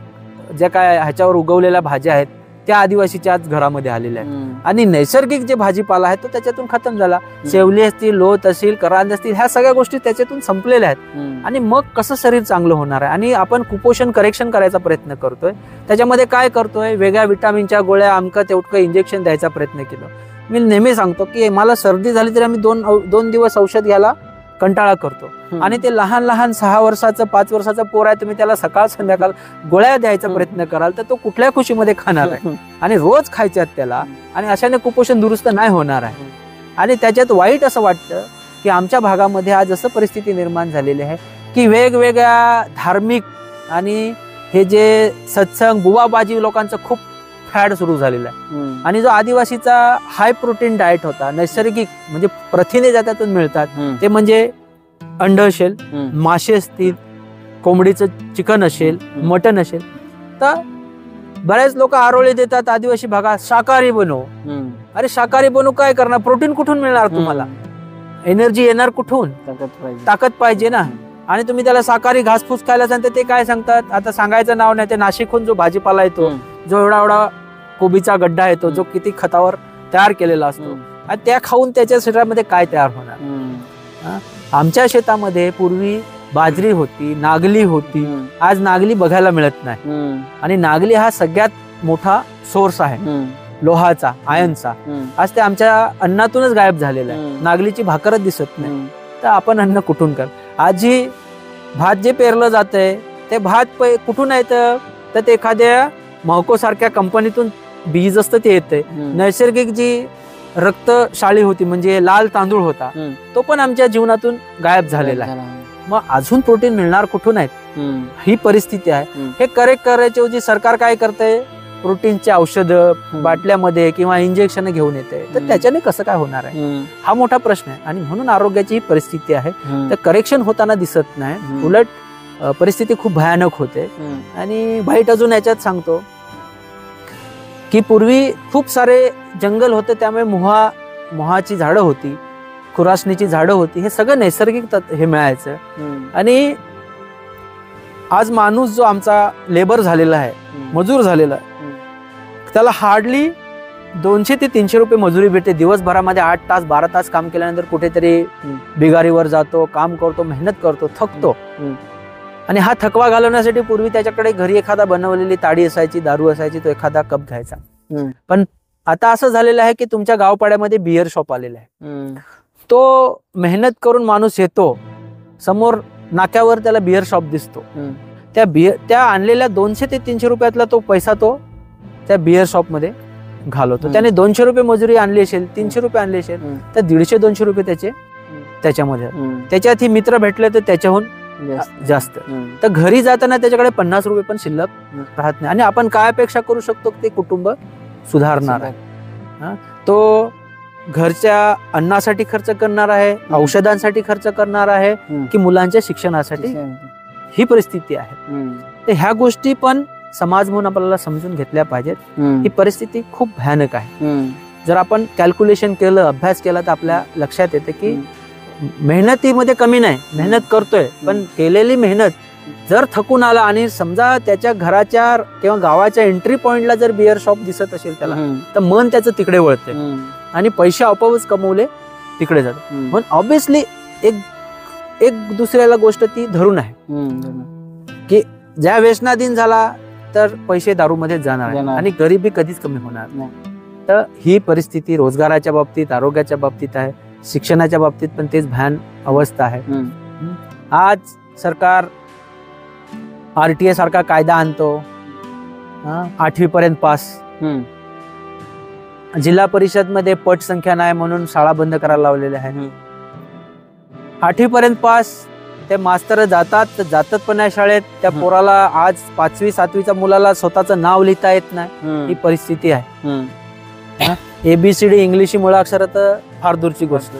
जे काय ह्याच्यावर उगवलेल्या भाज्या आहेत त्या आदिवासीच्या आज घरामध्ये आलेल्या आहेत. आणि नैसर्गिक जे भाजीपाला आहे तो त्याच्यातून खतम झाला. शेवली असतील, लोत असतील, करांद असतील, ह्या सगळ्या गोष्टी त्याच्यातून संपलेल्या आहेत. आणि मग कसं शरीर चांगलं होणार आहे. आणि आपण कुपोषण करेक्शन करायचा प्रयत्न करतोय, त्याच्यामध्ये काय करतोय वेगळ्या विटामिनच्या गोळ्या आमका तेवढं इंजेक्शन द्यायचा प्रयत्न केला. मी नेहमी सांगतो की मला सर्दी झाली तरी आम्ही दोन दिवस औषध घ्यायला कंटाळा करतो. आणि ते लहान लहान 6 वर्षाचं 5 वर्षाचं पोर आहे, तुम्ही त्याला सकाळ संध्याकाळ गोळ्या द्यायचा प्रयत्न कराल तर तो कुठल्या खुशीमध्ये खाणार आहे आणि रोज खायच्यात त्याला. आणि अशाने कुपोषण दुरुस्त नाही होणार आहे. आणि त्याच्यात वाईट असं वाटतं की आमच्या भागामध्ये आज असं परिस्थिती निर्माण झालेली आहे की वेगवेगळ्या धार्मिक आणि हे जे सत्संग बुवाबाजी लोकांचं खूप फॅड सुरू झालेला आहे. आणि जो आदिवासीचा हाय प्रोटीन डाएट होता, नैसर्गिक म्हणजे प्रथिने ज्याच्यातून मिळतात ते म्हणजे अंड असेल, मासे असतील, कोंबडीचं चिकन असेल, मटन असेल, तर बरेच लोक आरोळे देतात आदिवासी भागात शाकाहारी बनव. अरे शाकाहारी बनवू काय करणार, प्रोटीन कुठून मिळणार तुम्हाला, एनर्जी येणार कुठून, ताकद पाहिजे ना. आणि तुम्ही त्याला शाकाहारी घासफूस खायला सांगता ते काय सांगतात, आता सांगायचं नाव नाही, ते नाशिकहून जो भाजीपाला येतो जो एवढा एवढा कोबीचा गड्डा येतो जो किती खतावर तयार केलेला असतो आणि त्या खाऊन त्याच्या शरीरामध्ये काय तयार होणार. आमच्या शेतामध्ये पूर्वी बाजरी होती, नागली होती, आज नागली बघायला मिळत नाही. आणि नागली हा सगळ्यात मोठा सोर्स आहे लोहाचा, आयनचा. आज ते आमच्या अन्नातूनच गायब झालेला आहे. नागलीची भाकरच दिसत नाही. तर आपण अन्न कुठून कर. आजी भात जे पेरलं जातंय ते भात कुठून येतं तर ते एखाद्या महको सारख्या कंपनीतून बीज असतं ते येते. नैसर्गिक जी रक्तशाळी होती म्हणजे लाल तांदूळ होता तो पण आमच्या जीवनातून गायब झालेला आहे. मग अजून प्रोटीन मिळणार कुठून आहेत, ही परिस्थिती आहे. हे करेक्ट करायच्या ऐवजी सरकार काय करतंय, प्रोटीनचे औषधं बाटल्यामध्ये किंवा इंजेक्शन घेऊन येते. तर त्याच्याने कसं काय होणार आहे, हा मोठा प्रश्न आहे. आणि म्हणून आरोग्याची ही परिस्थिती आहे. तर करेक्शन होताना दिसत नाही, उलट परिस्थिती खूप भयानक होते. आणि वाईट अजून याच्यात सांगतो की पूर्वी खूप सारे जंगल होते, त्यामुळे मोहाची झाडं होती, खुरासणीची झाडं होती, हे सगळं नैसर्गिक हे मिळायचं. आणि आज माणूस जो आमचा लेबर झालेला आहे, मजूर झालेला आहे, त्याला हार्डली 200 ते 300 रुपये मजुरी भेटते. दिवसभरामध्ये 8 तास 12 तास काम केल्यानंतर कुठेतरी बिगारीवर जातो, काम करतो, मेहनत करतो, थकतो. आणि हा थकवा घालवण्यासाठी पूर्वी त्याच्याकडे घरी एखादा बनवलेली ताडी असायची, दारू असायची, तो एखादा कप घ्यायचा. पण आता असं झालेलं आहे की तुमच्या गावपाड्यामध्ये बियर शॉप आलेला आहे. तो मेहनत करून माणूस येतो, समोर नाक्यावर त्याला बियर शॉप दिसतो, त्या आणलेल्या 200 ते 300 रुपयातला तो पैसा तो त्या बियर शॉप मध्ये घालवतो. त्याने 200 रुपये मजुरी आणली असेल, 300 रुपये आणले असेल, तर 150-200 रुपये त्याच्यामध्ये. त्याच्यात ही मित्र भेटले तर त्याच्याहून जास्त. तर घरी जाताना त्याच्याकडे 50 रुपये पण शिल्लक राहत नाही. आणि आपण काय अपेक्षा करू शकतो, ते कुटुंब सुधारणार आहे. तो घरच्या अन्नासाठी खर्च करणार आहे, औषधांसाठी खर्च करणार आहे, की मुलांच्या शिक्षणासाठी, ही परिस्थिती आहे. तर ह्या गोष्टी पण समाज म्हणून आपल्याला समजून घेतल्या पाहिजेत. ही परिस्थिती खूप भयानक आहे. जर आपण कॅल्क्युलेशन केलं, अभ्यास केला, तर आपल्या लक्षात येते की मेहनतीमध्ये कमी नाही, मेहनत करतोय, पण केलेली मेहनत जर थकून आला आणि समजा त्याच्या घराच्या किंवा गावाच्या एंट्री पॉइंटला जर बिअर शॉप दिसत असेल त्याला, तर मन त्याचं तिकडे वळते आणि पैसे आपोआपच कमवले तिकडे जातात. म्हणून ऑब्विसली एक दुसऱ्याला गोष्ट ती धरून आहे की ज्या व्यसनाधीन झाला तर पैसे दारूमध्ये जाणार आणि गरिबी कधीच कमी होणार नाही. तर ही परिस्थिती रोजगाराच्या बाबतीत, आरोग्याच्या बाबतीत आहे, शिक्षणाच्या बाबतीत पण तेच भयान अवस्था आहे. आज सरकार RTA सारखा कायदा आणतो, 8वी पर्यंत पास. जिल्हा परिषद मध्ये पट संख्या नाही म्हणून शाळा बंद करायला लावलेल्या आहे. 8वी पर्यंत पास, ते मास्तर जातात पण नाही शाळेत. त्या पोराला आज 5वी 7वीच्या मुलाला स्वतःचं नाव लिहिता येत नाही, ही परिस्थिती आहे. ABCD इंग्लिशी मुळाक्षर तर फार दूरची गोष्ट,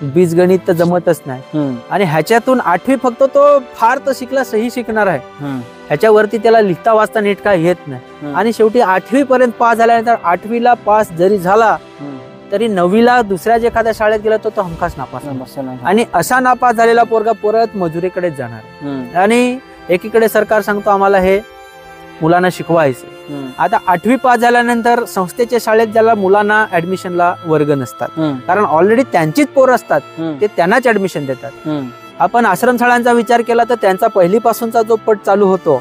बीजगणित तर जमतच नाही. आणि ह्याच्यातून 8वी फक्त तो फार तर शिकला, सही शिकणार आहे, ह्याच्यावरती त्याला लिहिता वाचता नीट काय येत नाही. आणि शेवटी 8वी पर्यंत पास झाल्यानंतर 8वीला पास जरी झाला तरी 9वीला दुसऱ्या जे एखाद्या शाळेत गेला तो हमखास नापास. आणि असा नापास झालेला पोरगा परत मजुरीकडे जाणार. आणि एकीकडे सरकार सांगतो आम्हाला हे मुलांना शिकवायचं. आता 8वी पास झाल्यानंतर संस्थेच्या शाळेत ज्याला मुलांना ऍडमिशनला वर्ग नसतात, कारण ऑलरेडी त्यांचीच पोरं असतात, ते त्यांनाच ऍडमिशन देतात. आपण आश्रमशाळांचा विचार केला तर त्यांचा पहिलीपासूनचा जो पट चालू होतो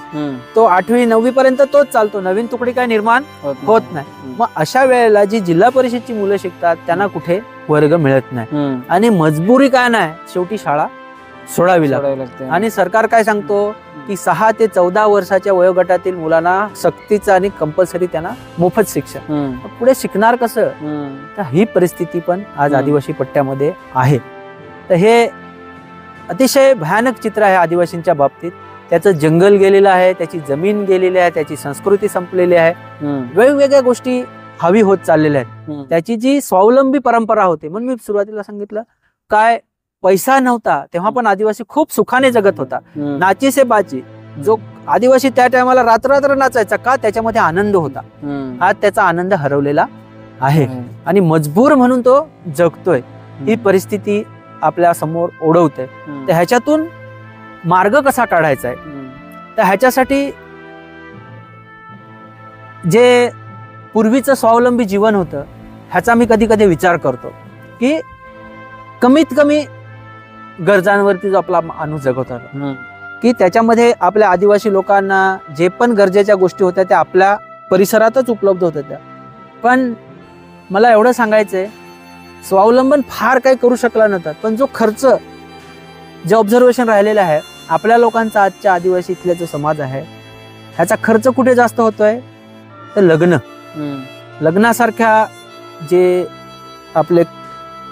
तो 8वी 9वी पर्यंत तोच चालतो, नवीन तुकडी काय निर्माण होत नाही. मग अशा वेळेला जी जिल्हा परिषदची मुलं शिकतात त्यांना कुठे वर्ग मिळत नाही. आणि मजबुरी काय नाही, शेवटी शाळा सोडावी लागते. आणि सरकार काय सांगतो की 6 ते 14 वर्षाच्या वयोगटातील मुलांना सक्तीचं आणि कंपल्सरी त्यांना मोफत शिक्षण. पुढे शिकणार कसं? तर ही परिस्थिती पण आज आदिवासी पट्ट्यामध्ये आहे. तर हे अतिशय भयानक चित्र आहे आदिवासींच्या बाबतीत. त्याचं जंगल गेलेलं आहे, त्याची जमीन गेलेली आहे, त्याची संस्कृती संपलेली आहे, वेगवेगळ्या गोष्टी हवी होत चाललेल्या आहेत. त्याची जी स्वावलंबी परंपरा होती, म्हणून मी सुरुवातीला सांगितलं काय पैसा नव्हता तेव्हा पण आदिवासी खूप सुखाने जगत होता. नाची से बाची, जो आदिवासी त्या टायमाला रात्र नाचायचा का, त्याच्यामध्ये आनंद होता. आज त्याचा आनंद हरवलेला आहे आणि मजबूर म्हणून तो जगतोय. ही परिस्थिती आपल्या समोर ओढवते. तर ह्याच्यातून मार्ग कसा काढायचा आहे, तर ह्याच्यासाठी जे पूर्वीचं स्वावलंबी जीवन होतं ह्याचा मी कधी कधी विचार करतो की कमीत कमी गरजांवरती जो आपला माणूस जगत होता, की त्याच्यामध्ये आपल्या आदिवासी लोकांना जे पण गरजेच्या गोष्टी होत्या त्या आपल्या परिसरातच उपलब्ध होत्या त्या. पण मला एवढं सांगायचंय, स्वावलंबन फार काही करू शकला नव्हता, पण जो खर्च, जे ऑब्झर्वेशन राहिलेलं आहे आपल्या लोकांचा, आजच्या आदिवासी इथला जो समाज आहे ह्याचा खर्च कुठे जास्त होतोय, तर लग्नासारख्या जे आपले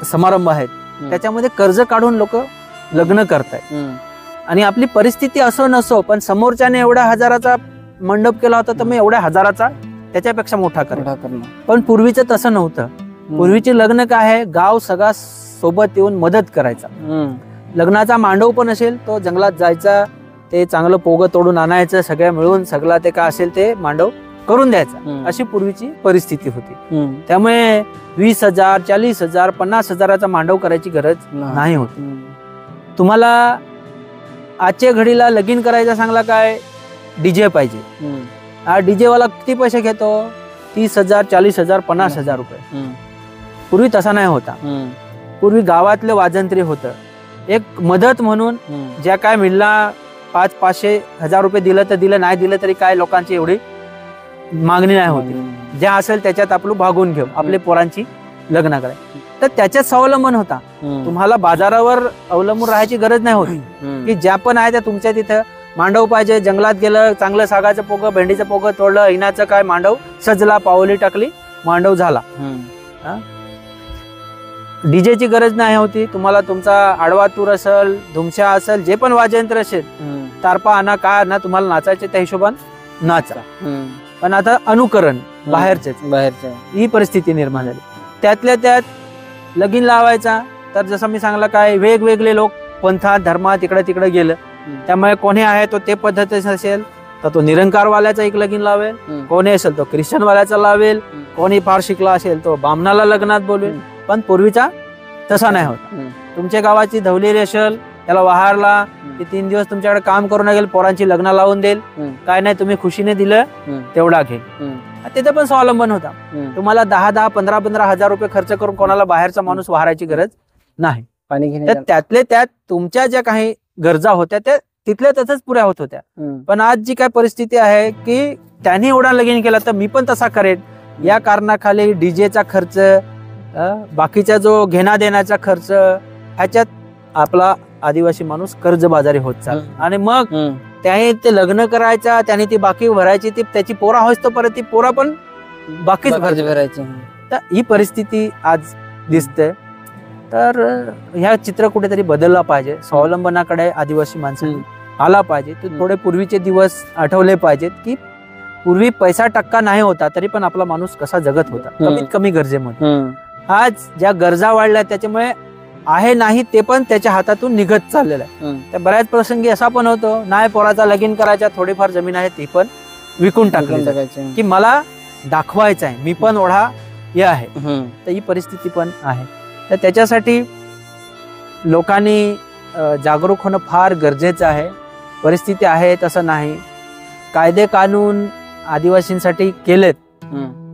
समारंभ आहेत त्याच्यामध्ये कर्ज काढून लोक लग्न करतायत. आणि आपली परिस्थिती असो नसो, पण समोरच्याने एवढ्या हजाराचा मंडप केला होता तर मी एवढ्या हजाराचा त्याच्यापेक्षा मोठा करेन. पण पूर्वीचं तसं नव्हतं. पूर्वीचे लग्न काय आहे, गाव सगळा सोबत येऊन मदत करायचा. लग्नाचा मांडव पण असेल तो जंगलात जायचा, ते चांगलं पोगं तोडून आणायचं, सगळ्या मिळून सगळा ते काय असेल ते मांडव करून द्यायचा. अशी पूर्वीची परिस्थिती होती. त्यामुळे 20,000, 40,000, 50,000चा मांडव करायची गरज नाही होती. तुम्हाला आजच्या घडीला लगीन करायचा सांगला काय, डीजे पाहिजे. हा डीजे वाला किती पैसे घेतो, 30,000, 40,000, 50,000 रुपये. पूर्वी तसा नाही होता. पूर्वी गावातलं वाजंत्री होतं. एक मदत म्हणून ज्या काय मिळला 500-500 रुपये दिलं तर दिलं, नाही दिलं तरी काय लोकांची एवढी मागणी नाही होती. ज्या असेल त्याच्यात आपलं भागून घेऊ, आपले पोरांची लग्न करायची. तर त्याच्यात स्वावलंबन होता. तुम्हाला बाजारावर अवलंबून राहायची गरज नाही होती. की ज्या पण आहे त्या तुमच्या तिथं मांडव पाहिजे. जंगलात गेलं, चांगलं सागाचं पोगं, भेंडीचं पोगं तोडलं, इनाचं काय मांडव सजला, पावली टाकली, मांडव झाला. डीजेची गरज नाही होती. तुम्हाला तुमचा आडवा तूर असेल, धुमशा असेल, जे पण वाजयंत्र असेल, तारपा आणा, काय आणा, तुम्हाला नाचायचे त्या हिशोबान नाचा. पण आता अनुकरण बाहेरचे ही परिस्थिती निर्माण झाली. त्यातल्या त्यात लगीन लावायचा तर जसं मी सांगला काय, वेगवेगळे लोक पंथात धर्मात इकडे तिकडे गेलं. त्यामुळे कोणी आहे तो ते पद्धती असेल तर तो निरंकारवाल्याचा एक लगीन लावेल, कोणी असेल तो ख्रिश्चन वाल्याचा लावेल, कोणी फार शिकला असेल तो बामणाला लग्नात बोलवेल. पण पूर्वीचा तसा नाही होता. तुमच्या गावाची धवलेली असेल, त्याला वहारला की 3 दिवस तुमच्याकडे काम करून गेल, पोरांची लग्न लावून देईल, काय नाही तुम्ही खुशीने दिलं तेवढा घेईल. तिथं पण स्वावलंबन होता. तुम्हाला 10,000, 15,000 रुपये खर्च करून कोणाला बाहेरचा माणूस वाहारायची गरज नाही. तर त्यातले त्यात तुमच्या ज्या काही गरजा होत्या त्या तिथल्या तसंच पुऱ्या होत होत्या. पण आज जी काय परिस्थिती आहे की त्यांनी एवढा लगीन केला तर मी पण तसा करेन, या कारणाखाली डीजेचा खर्च, बाकीचा जो घेणा देण्याचा खर्च, ह्याच्यात आपला आदिवासी माणूस कर्जबाजारी होत चालला. आणि मग त्याने ते लग्न करायचा, त्याने ती बाकी भरायची, ती त्याची पोरा होईस तो परत ती पोरा पण बाकीच भरायची. तर ही परिस्थिती आज दिसते. तर ह्या चित्र कुठेतरी बदलला पाहिजे. स्वावलंबनाकडे आदिवासी माणसांनी आला पाहिजे. ते थोडे पूर्वीचे दिवस आठवले पाहिजेत की पूर्वी पैसा टक्का नाही होता तरी पण आपला माणूस कसा जगत होता, कमीत कमी गरजेमध्ये. आज ज्या गरजा वाढल्या त्याच्यामुळे आहे नाही ते पण त्याच्या हातातून निघत चाललेलं आहे. तर बऱ्याच प्रसंगी असा पण होतो, नाही पोराचा लगीन करायचा, थोडीफार जमीन आहे ती पण विकून टाकायची की मला दाखवायचं आहे मी पण ओढा हे आहे. तर ही परिस्थिती पण आहे. तर त्याच्यासाठी लोकांनी जागरूक होणं फार गरजेचं आहे. परिस्थिती आहे तसं नाही. कायदे कानून आदिवासींसाठी केलेत,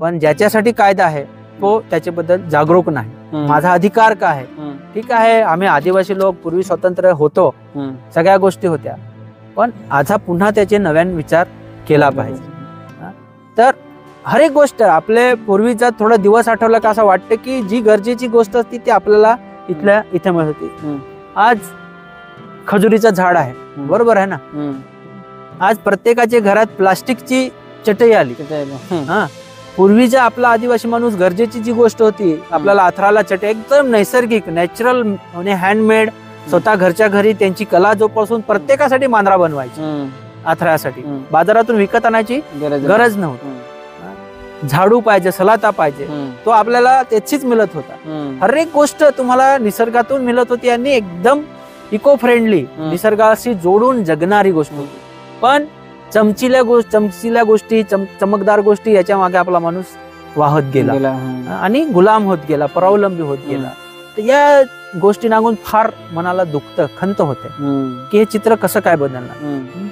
पण ज्याच्यासाठी कायदा आहे तो त्याच्याबद्दल जागरूक नाही. माझा अधिकार काय आहे, ठीक आहे, आम्ही आदिवासी लोक पूर्वी स्वतंत्र होतो, सगळ्या गोष्टी होत्या, पण आता पुन्हा त्याचे नव्याने विचार केला पाहिजे. तर हर एक गोष्ट आपले पूर्वीचा थोडा दिवस आठवला का असं वाटतं की जी गरजेची गोष्ट असती ती आपल्याला इथल्या इथे मिळत होती. आज खजुरीचं झाड आहे, बरोबर आहे ना, आज प्रत्येकाच्या घरात प्लास्टिकची चटई आली. पूर्वीचा आपला आदिवासी माणूस गरजेची जी गोष्ट होती, आपल्याला अथराला चटई एकदम नैसर्गिक नॅचरल म्हणजे हँडमेड, स्वतः घरच्या घरी त्यांची कला जोपासून प्रत्येकासाठी मांजरा बनवायची. अथरासाठी बाजारातून विकत आणायची गरज नव्हती. झाडू पाहिजे, सलाता पाहिजे, तो आपल्याला त्याचीच मिळत होता. हर एक गोष्ट तुम्हाला निसर्गातून मिळत होती आणि एकदम इको फ्रेंडली, निसर्गाशी जोडून जगणारी गोष्ट होती. पण चमचील्या गोष्टी, चमकदार गोष्टी याच्या मागे आपला माणूस वाहत गेला आणि गुलाम होत गेला, परावलंबी होत गेला. तर या गोष्टी नागून फार मनाला दुखतं, खंत होते की हे चित्र कसं काय बदलणार.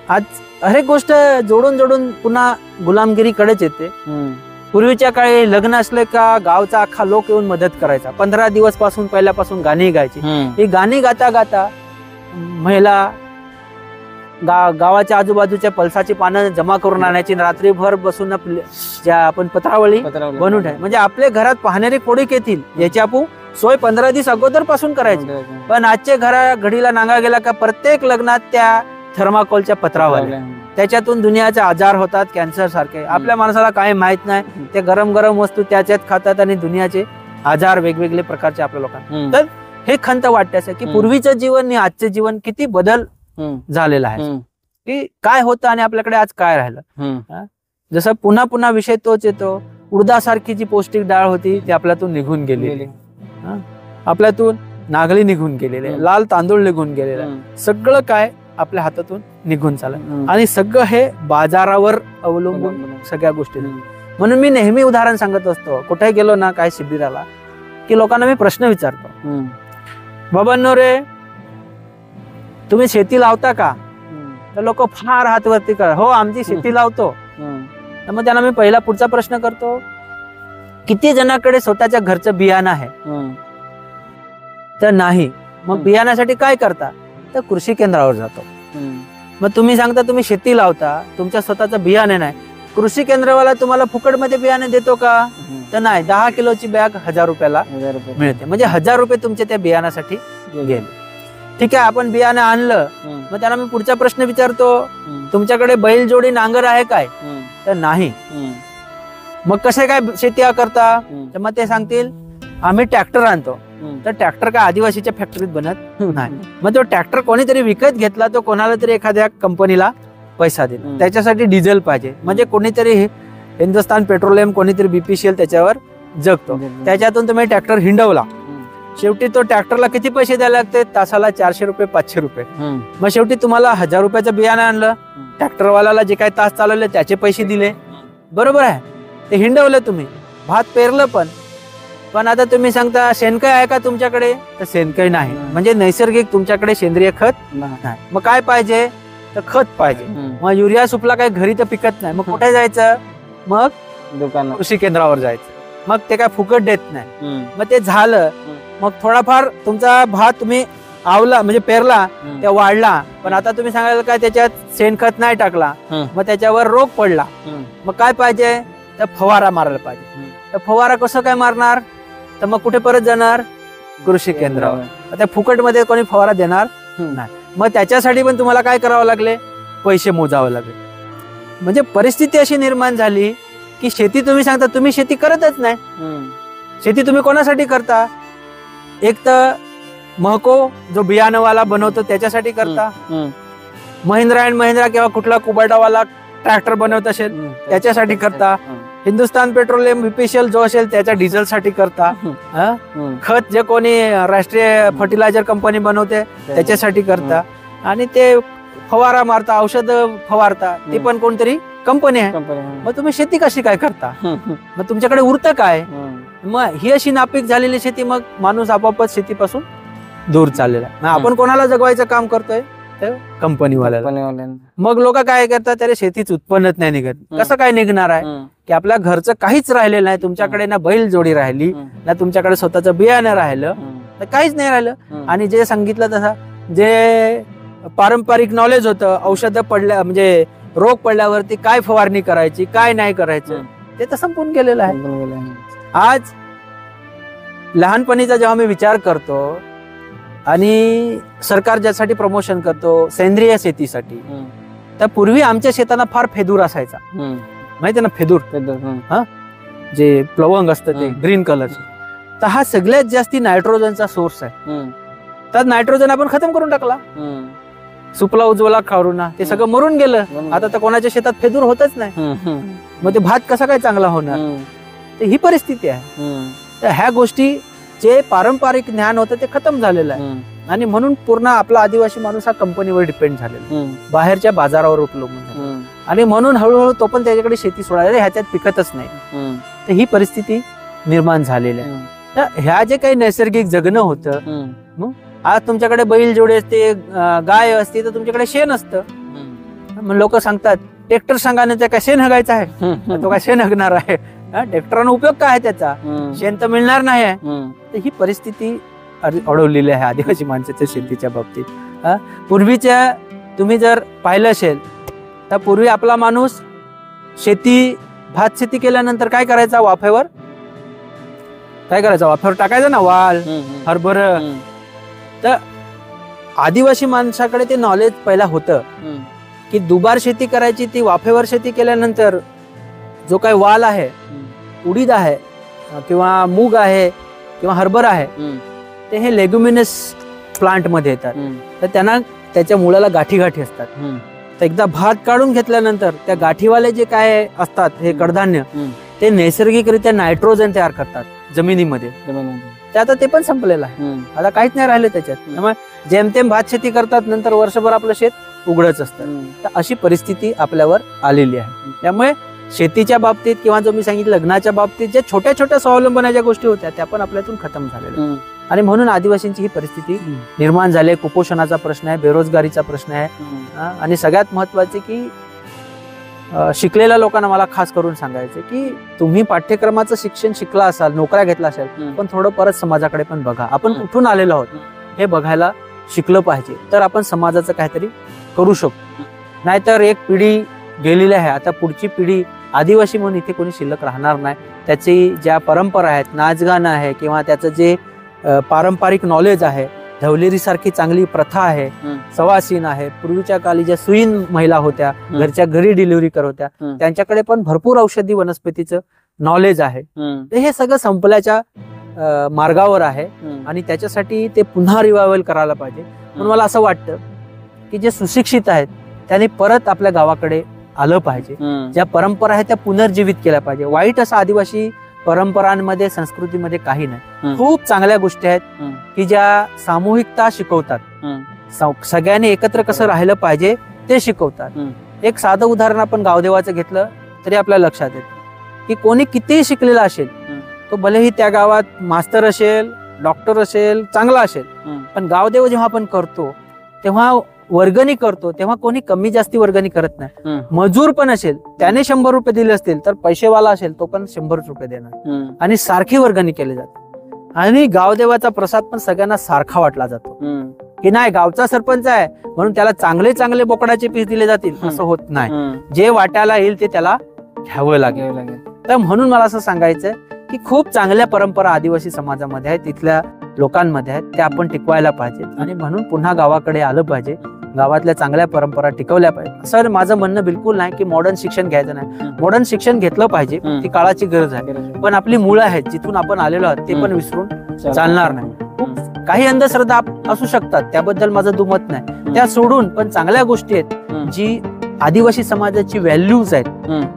आज हर एक गोष्ट जोडून जोडून पुन्हा गुलामगिरीकडेच येते. पूर्वीच्या काळी लग्न असले का गावचा अख्खा लोक येऊन मदत करायचा. 15 दिवस पासून पहिल्यापासून गाणी गायची. ही गाणी गाता गाता महिला गावाच्या आजूबाजूच्या पलसाची पानं जमा करून आणायची, रात्रीभर बसून ज्या आपण पत्रावळी बनवून ठेवायची. म्हणजे आपल्या घरात पाहणारे कोडीक येतील याची आपण सोय 15 दिवस अगोदर पासून करायची. पण आजच्या घडीला नांगा गेला का प्रत्येक लग्नात त्या थर्माकोलच्या पत्रावळ्या, त्याच्यातून दुनियाचे आजार होतात, कॅन्सर सारखे. आपल्या माणसाला काही माहित नाही, ते गरम गरम वस्तू त्याच्यात खातात आणि दुनियाचे आजार वेगवेगळे प्रकारचे आपल्या लोकांना. तर हे खंत वाटते असं की पूर्वीचं जीवन आणि आजचं जीवन किती बदल झालेला आहे की काय होतं आणि आपल्याकडे आज काय राहिलं. जसं पुन्हा पुन्हा विषय तोच येतो. उडदासारखी जी पौष्टिक डाळ होती ती आपल्यातून निघून गेलेली, आपल्यातून नागली निघून गेलेले, लाल तांदूळ निघून गेलेले, सगळं काय आपल्या हातातून निघून चाललं. आणि सगळं हे बाजारावर अवलंबून सगळ्या गोष्टी. म्हणून मी नेहमी उदाहरण सांगत असतो, कुठे गेलो ना काय शिबिराला की लोकांना मी प्रश्न विचारतो, बाबांनो रे तुम्ही शेती लावता का? तर लोक फार हात वरती करा, हो आमची शेती लावतो. तर मग त्यांना मी पहिला पुढचा प्रश्न करतो, किती जणांकडे स्वतःच्या घरचं बियाणं आहे? तर नाही. मग बियाण्यासाठी काय करता? तर कृषी केंद्रावर जातो. मग तुम्ही सांगता तुम्ही शेती लावता, तुमच्या स्वतःचं बियाणे नाही, कृषी केंद्रवाला तुम्हाला फुकटमध्ये बियाणे देतो का? तर नाही. 10 किलोची बॅग 1000 रुपयाला मिळते. म्हणजे 1000 रुपये तुमचे त्या बियाण्यासाठी गेले. ठीक आहे, आपण बियाणे आणलं. मग त्यांना मी पुढचा प्रश्न विचारतो, तुमच्याकडे बैल जोडी नांगर आहे काय? तर नाही. मग कसे काय शेती करता? तर मग ते सांगतील आम्ही ट्रॅक्टर आणतो. तर ट्रॅक्टर काय आदिवासीच्या फॅक्टरीत बनत नाही. मग तो ट्रॅक्टर कोणीतरी विकत घेतला, तो कोणाला तरी एखाद्या कंपनीला पैसा दिला, त्याच्यासाठी डिझेल पाहिजे. म्हणजे कोणीतरी हिंदुस्थान पेट्रोलियम, कोणीतरी बीपीसीएल त्याच्यावर जगतो. त्याच्यातून तुम्ही ट्रॅक्टर हिंडवला, शेवटी तो ट्रॅक्टरला किती पैसे द्यायला लागते? तासाला 400 रुपये 500 रुपये. मग शेवटी तुम्हाला 1000 रुपयाचं बियाणं आणलं, ट्रॅक्टरवाल्याला जे काही तास चालवले त्याचे पैसे दिले, बरोबर आहे. ते हिंडवलं तुम्ही, भात पेरलं पण आता तुम्ही सांगता शेणखत आहे का तुमच्याकडे? तर शेणखत नाही. म्हणजे नैसर्गिक तुमच्याकडे सेंद्रिय खत नाही. मग काय पाहिजे? तर खत पाहिजे. मग युरिया सुपला काही घरी तर पिकत नाही. मग कुठे जायचं? मग दुकानात, कृषी केंद्रावर जायचं. मग ते काय फुकट देत नाही. मग ते झालं, मग थोडाफार तुमचा भात तुम्ही आवला म्हणजे पेरला, त्या वाढला, पण आता तुम्ही सांगाल काय त्याच्यात शेणखत नाही टाकला, मग त्याच्यावर रोग पडला. मग काय पाहिजे? तर फवारा मारायला पाहिजे. तर फवारा कसं काय मारणार? तर मग कुठे परत जाणार? कृषी केंद्रावर. आता फुकट मध्ये कोणी फवारा देणार नाही. मग त्याच्यासाठी पण तुम्हाला काय करावं लागले? पैसे मोजावं लागले. म्हणजे परिस्थिती अशी निर्माण झाली की शेती तुम्ही सांगता तुम्ही शेती करतच नाही. शेती तुम्ही कोणासाठी करता? एक तर महको जो बियाणंवाला बनवतो त्याच्यासाठी करता, महिंद्रा अँड महिंद्रा किंवा कुठला कुबाटावाला ट्रॅक्टर बनवत असेल त्याच्यासाठी करता, हिंदुस्थान पेट्रोलियम बीपीसीएल जो असेल त्याच्या डिझेल साठी करता, खत जे कोणी राष्ट्रीय फर्टिलायझर कंपनी बनवते त्याच्यासाठी करता, आणि ते फवारा मारता, औषध फवारता, ती पण कोणतरी कंपनी आहे. मग तुम्ही शेती कशी काय करता? मग तुमच्याकडे उरतं काय? मग ही अशी नापीक झालेली शेती, मग माणूस आपोआपच शेतीपासून दूर चाललेला. आपण कोणाला जगवायचं काम करतोय? कंपनीवाल्याला. मग लोक काय करतात? अरे शेतीच उत्पन्नच नाही निघत. कसं काय निघणार आहे? की आपल्या घरचं काहीच राहिलेलं नाही. तुमच्याकडे ना बैल जोडी राहिली, ना तुमच्याकडे स्वतःचं बियाणं राहिलं, तर काहीच नाही राहिलं. आणि जे सांगितलं तसं जे पारंपरिक नॉलेज होतं, औषधं पडल्या म्हणजे रोग पडल्यावरती काय फवारणी करायची, काय नाही करायचं, ते तर संपून गेलेलं आहे. आज लहानपणीचा जेव्हा मी विचार करतो आणि सरकार ज्यासाठी प्रमोशन करतो सेंद्रिय शेतीसाठी, तर पूर्वी आमच्या शेताना फार फेदूर असायचा. माहिती ना फेदूर? जे प्लवंग असतं ते ग्रीन कलरचं. तर हा सगळ्यात जास्ती नायट्रोजनचा सोर्स आहे. तर नायट्रोजन आपण खतम करून टाकला. सुपला उज्ज्वला खारुना ते सगळं मरून गेलं. आता तर कोणाच्या शेतात फेदूर होतच नाही. मग ते भात कसा काय चांगला होणार? तर ही परिस्थिती आहे. तर ह्या गोष्टी जे पारंपरिक ज्ञान होतं ते खतम झालेलं आहे. आणि म्हणून पूर्ण आपला आदिवासी माणूस हा कंपनीवर डिपेंड झालेला, बाहेरच्या बाजारावर अवलंबून. आणि म्हणून हळूहळू तो पण त्याच्याकडे शेती सोडायला, ह्याच्यात पिकतच नाही. तर ही परिस्थिती निर्माण झालेली आहे. तर ह्या जे काही नैसर्गिक जगणं होतं, आज तुमच्याकडे बैल जोडे असते, गाय असते, तर तुमच्याकडे शेण असतं. मग लोक सांगतात ट्रॅक्टर सांगाने काय शेण हगायचं आहे? तो काय शेण हगणार आहे? ट्रॅक्टरचा उपयोग काय आहे त्याचा? शेण तर मिळणार नाही आहे. तर ही परिस्थिती अडवलेली आहे आदिवासी माणसाच्या शेतीच्या बाबतीत. पूर्वीच्या तुम्ही जर पाहिलं असेल तर पूर्वी आपला माणूस शेती, भात शेती केल्यानंतर काय करायचा? वाफेवर काय करायचा? वाफेवर टाकायचा ना वाल, हरभर. तर आदिवासी माणसाकडे ते नॉलेज पहिला होतं की दुबार शेती करायची, ती वाफेवर शेती केल्यानंतर जो काही वाल आहे, उडीद आहे किंवा मूग आहे किंवा हरभरा आहे, ते हे लेग्युमिनस प्लांट मध्ये येतात. तर त्यांना त्याच्या मुळाला गाठी गाठी असतात. तर एकदा भात काढून घेतल्यानंतर त्या गाठीवाले जे काय असतात हे कडधान्य ते नैसर्गिकरित्या नायट्रोजन तयार करतात जमिनीमध्ये. ते आता ते पण संपलेलं आहे, आता काहीच नाही राहिलं त्याच्यात. त्यामुळे जेमतेम भात शेती करतात, नंतर वर्षभर आपलं शेत उघडच असतं. तर अशी परिस्थिती आपल्यावर आलेली आहे. त्यामुळे शेतीच्या बाबतीत किंवा जो मी सांगितलं लग्नाच्या बाबतीत ज्या छोट्या छोट्या स्वावलंबनाच्या गोष्टी होत्या त्या पण आपल्यातून खतम झालेल्या. आणि म्हणून आदिवासींची ही परिस्थिती निर्माण झाली. कुपोषणाचा प्रश्न आहे, बेरोजगारीचा प्रश्न आहे. आणि सगळ्यात महत्वाचे की शिकलेल्या लोकांना मला खास करून सांगायचं की तुम्ही पाठ्यक्रमाचं शिक्षण शिकला असाल, नोकऱ्या घेतला असाल, पण थोडं परत समाजाकडे पण बघा. आपण कुठून आलेलो आहोत हे बघायला शिकलं पाहिजे, तर आपण समाजाचं काहीतरी करू शकतो. नाहीतर एक पिढी गेलेली आहे, आता पुढची पिढी आदिवासी म्हणून इथे कोणी शिल्लक राहणार नाही. त्याची ज्या परंपरा आहेत, नाचगाणं आहे किंवा त्याचं जे पारंपरिक नॉलेज आहे, धवलेरी सारखी चांगली प्रथा आहे, सवासीन आहे, पूर्वीच्या काळी ज्या सुईन महिला होत्या, घरच्या घरी डिलिव्हरी करत होत्या, त्यांच्याकडे पण भरपूर औषधी वनस्पतीचं नॉलेज आहे. तर हे सगळं संपल्याच्या मार्गावर आहे आणि त्याच्यासाठी ते पुन्हा रिवायवल करायला पाहिजे. म्हणून मला असं वाटतं की जे सुशिक्षित आहेत त्यांनी परत आपल्या गावाकडे आलं पाहिजे. ज्या परंपरा आहेत त्या पुनर्जीवित केल्या पाहिजे. वाईट असं आदिवासी परंपरांमध्ये, संस्कृतीमध्ये काही नाही. खूप चांगल्या गोष्टी आहेत की ज्या सामूहिकता शिकवतात, सगळ्यांनी एकत्र कसं राहिलं पाहिजे ते शिकवतात. एक साधं उदाहरण आपण गावदेवाचं घेतलं तरी आपल्या लक्षात येतं की कोणी कितीही शिकलेला असेल, तो भलेही त्या गावात मास्तर असेल, डॉक्टर असेल, चांगला असेल, पण गावदेव जेव्हा आपण करतो तेव्हा वर्गणी करतो तेव्हा कोणी कमी जास्ती वर्गणी करत नाही. मजूर पण असेल, त्याने 100 रुपये दिले असतील तर पैसेवाला असेल तो पण 100 रुपये देणार आणि सारखी वर्गणी केली जाते. आणि गावदेवाचा प्रसाद पण सगळ्यांना सारखा वाटला जातो की नाही गावचा सरपंच आहे म्हणून त्याला चांगले चांगले बोकडाचे पीस दिले जातील असं होत नाही. जे वाट्याला येईल ते त्याला घ्यावं लागेल. तर म्हणून मला असं सांगायचंय की खूप चांगल्या परंपरा आदिवासी समाजामध्ये आहेत, तिथल्या लोकांमध्ये आहेत, त्या आपण टिकवायला पाहिजेत. आणि म्हणून पुन्हा गावाकडे आलं पाहिजे, गावातल्या चांगल्या परंपरा टिकवल्या पाहिजे. सर माझं म्हणणं बिलकुल नाही की मॉडर्न शिक्षण घ्यायचं नाही, मॉडर्न शिक्षण घेतलं पाहिजे, ती काळाची गरज आहे. पण आपली मुळं आहेत जिथून आपण आलेलो आहोत ते पण विसरून चालणार नाही. काही अंधश्रद्धा असू शकतात, त्याबद्दल माझं दुमत नाही, त्या सोडून पण चांगल्या गोष्टी आहेत जी आदिवासी समाजाची व्हॅल्यूज आहेत,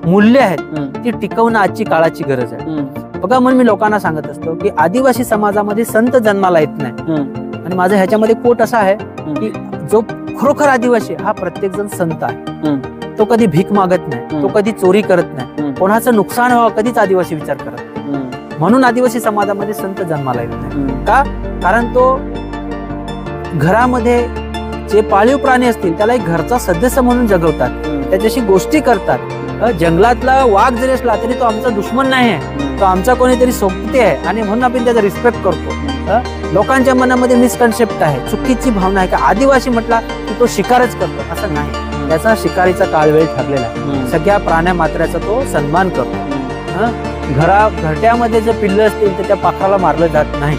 मूल्य आहेत, ती टिकवणं आजची काळाची गरज आहे. बघा म्हणून मी लोकांना सांगत असतो की आदिवासी समाजामध्ये संत जन्माला येत नाही. आणि माझं ह्याच्यामध्ये कोट असा आहे की जो खरोखर आदिवासी हा प्रत्येक जण संत आहे. तो कधी भीक मागत नाही, तो कधी चोरी करत नाही, कोणाचं नुकसान व्हावं कधीच आदिवासी विचार करत नाही. म्हणून आदिवासी समाजामध्ये संत जन्माला येत नाही. का? कारण तो घरामध्ये जे पाळीव प्राणी असतील त्याला एक घरचा सदस्य म्हणून जगवतात, त्याच्याशी गोष्टी करतात. जंगलातला वाघ जरी असला तरी तो आमचा दुश्मन नाही आहे, तो आमचा कोणीतरी सोबती आहे आणि म्हणून आपण त्याचा रिस्पेक्ट करतो. लोकांच्या मनामध्ये मिसकन्सेप्ट आहे, चुकीची भावना आहे का आदिवासी म्हटला की तो शिकारच करतो, असं नाही. त्याचा शिकारीचा काळ वेळ ठरलेला आहे. सगळ्या प्राण्या मात्राचा तो सन्मान करतो. घरट्यामध्ये जर पिल्लं असतील तर त्या पाखराला मारलं जात नाही,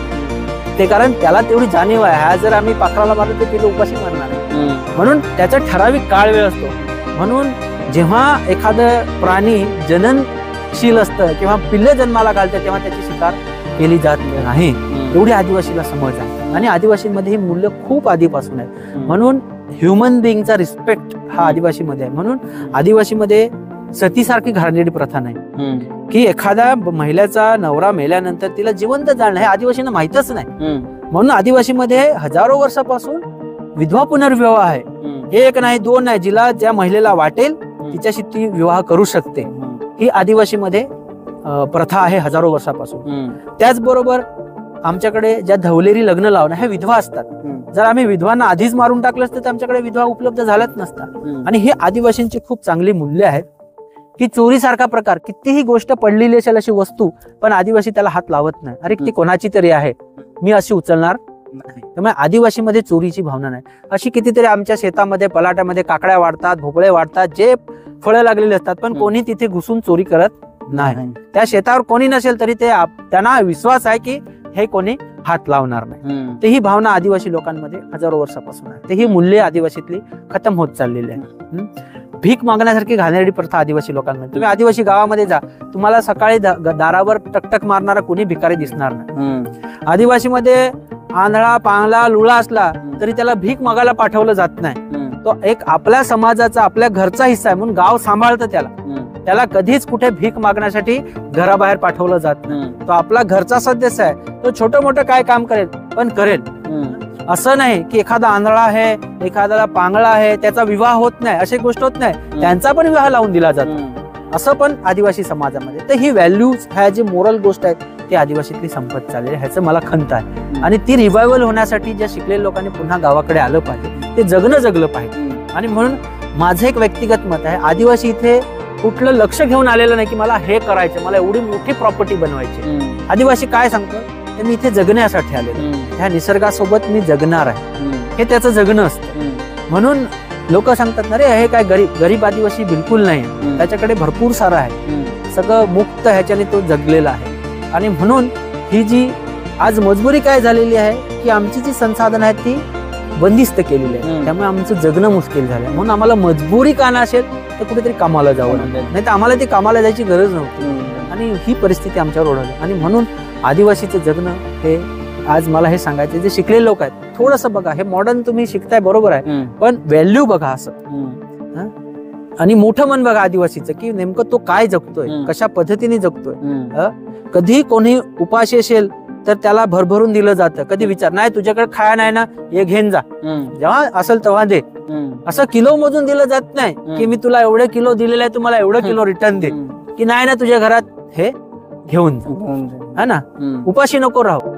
ते कारण त्याला तेवढी जाणीव आहे. हा जर आम्ही पाखराला मारलो तर पिल्लं उपाशी मारणार आहे. म्हणून त्याचा ठराविक काळ वेळ असतो. म्हणून जेव्हा एखादं प्राणी जननशील असतं किंवा पिल्ले जन्माला घालतं तेव्हा त्याची शिकार केली जात नाही, एवढी आदिवासीला समज आहे. आणि आदिवासींमध्ये ही मूल्य खूप आधीपासून आहे. म्हणून ह्युमन बिईंगचा रिस्पेक्ट हा आदिवासीमध्ये आहे. म्हणून आदिवासीमध्ये सतीसारखी घाणेरडी प्रथा नाही की एखाद्या महिलेचा नवरा मेल्यानंतर तिला जिवंत जाळणं हे आदिवासींना माहितच नाही. म्हणून आदिवासीमध्ये हजारो वर्षापासून विधवा पुनर्विवाह आहे. एक नाही, दोन नाही, जिला ज्या महिलेला वाटेल तिच्याशी ती विवाह करू शकते. ही आदिवासीमध्ये प्रथा आहे हजारो वर्षापासून. त्याचबरोबर आमच्याकडे ज्या धवलेरी लग्न लावणं हे विधवा असतात. जर आम्ही विधवांना आधीच मारून टाकलं असतं तर आमच्याकडे विधवा उपलब्ध झाल्याच नसतात. आणि हे आदिवासींची खूप चांगली मूल्य आहेत की चोरीसारखा प्रकार, कितीही गोष्ट पडलेली असेल अशी वस्तू, पण आदिवासी त्याला हात लावत नाही. अरे ती कोणाची तरी आहे, मी अशी उचलणार नाही. त्यामुळे आदिवासीमध्ये चोरीची भावना नाही. अशी कितीतरी आमच्या शेतामध्ये पलाट्यामध्ये काकड्या वाढतात, भोपळे वाढतात, जे फळं लागलेली असतात, पण कोणी तिथे घुसून चोरी करत नाही. त्या शेतावर कोणी नसेल तरी ते त्यांना विश्वास आहे की हे कोणी हात लावणार नाही. तर ही भावना आदिवासी लोकांमध्ये हजारो वर्षापासून आहे. तर ही मूल्य आदिवासीतली खतम होत चाललेली आहे. भीक मागण्यासारखी घाणेरडी प्रथा आदिवासी लोकांमध्ये. तुम्ही आदिवासी गावामध्ये जा, तुम्हाला सकाळी दारावर टकटक मारणारा कोणी भिकारी दिसणार नाही. आदिवासीमध्ये आंधळा पांगला लुळा असला तरी त्याला भीक मागायला पाठवलं जात नाही. तो एक आपल्या समाजाचा आपल्या घरचा हिस्सा आहे म्हणून गाव सांभाळतं त्याला कधीच कुठे भीक मागण्यासाठी घराबाहेर पाठवलं जात नाही. तो आपला घरचा सदस्य आहे. तो छोटं मोठं काय काम करेल पण करेल. असं नाही की एखादा आंधळा आहे एखाद्याला पांगळा आहे त्याचा विवाह होत नाही अशी गोष्ट होत नाही. त्यांचा पण विवाह लावून दिला जातो. असं पण आदिवासी समाजामध्ये. तर ही व्हॅल्यूज ह्या जी मोरल गोष्ट आहेत ती आदिवासीतली संपत चालली ह्याचं मला खंत आहे. आणि ती रिवायवल होण्यासाठी ज्या शिकलेल्या लोकांनी पुन्हा गावाकडे आलं पाहिजे ते जगलं पाहिजे. आणि म्हणून माझं एक व्यक्तिगत मत आहे आदिवासी इथे कुठलं लक्ष घेऊन आलेलं नाही की मला हे करायचं मला एवढी मोठी प्रॉपर्टी बनवायची. आदिवासी काय सांगतो ते मी इथे जगण्यासाठी आलेलो ह्या निसर्गासोबत मी जगणार आहे हे त्याचं जगणं असतं. म्हणून लोक सांगतात ना रे हे काय गरीब आदिवासी बिलकुल नाही त्याच्याकडे भरपूर सारं आहे सगळं मुक्त ह्याच्याने तो जगलेला आहे. आणि म्हणून ही जी आज मजबुरी काय झालेली आहे की आमची जी संसाधन आहेत ती बंदिस्त केलेली आहे त्यामुळे आमचं जगणं मुश्किल झालं. म्हणून आम्हाला मजबुरी का नसेल तर कुठेतरी कामाला जावं नाही तर आम्हाला ती कामाला जायची गरज नव्हती. आणि ही परिस्थिती आमच्यावर ओढवली. आणि म्हणून आदिवासीचं जगणं हे आज मला हे सांगायचं जे शिकलेले लोक आहेत थोडंसं बघा हे मॉडर्न तुम्ही शिकताय बरोबर आहे पण व्हॅल्यू बघा असं. आणि मोठं मन बघा आदिवासीचं की नेमकं तो काय जगतोय कशा पद्धतीने जगतोय. कधी कोणी उपाशी असेल तर त्याला भरभरून दिलं जातं. कधी विचार नाही तुझ्याकडे खाया नाही ना हे घेऊन जा जेव्हा असेल तेव्हा दे. असं किलो मोजून दिलं जात नाही की मी तुला एवढे किलो दिलेले आहे तुम्हाला एवढं किलो रिटर्न दे की नाही ना तुझ्या घरात हे घेऊन जा है ना. उपाशी नको राहू.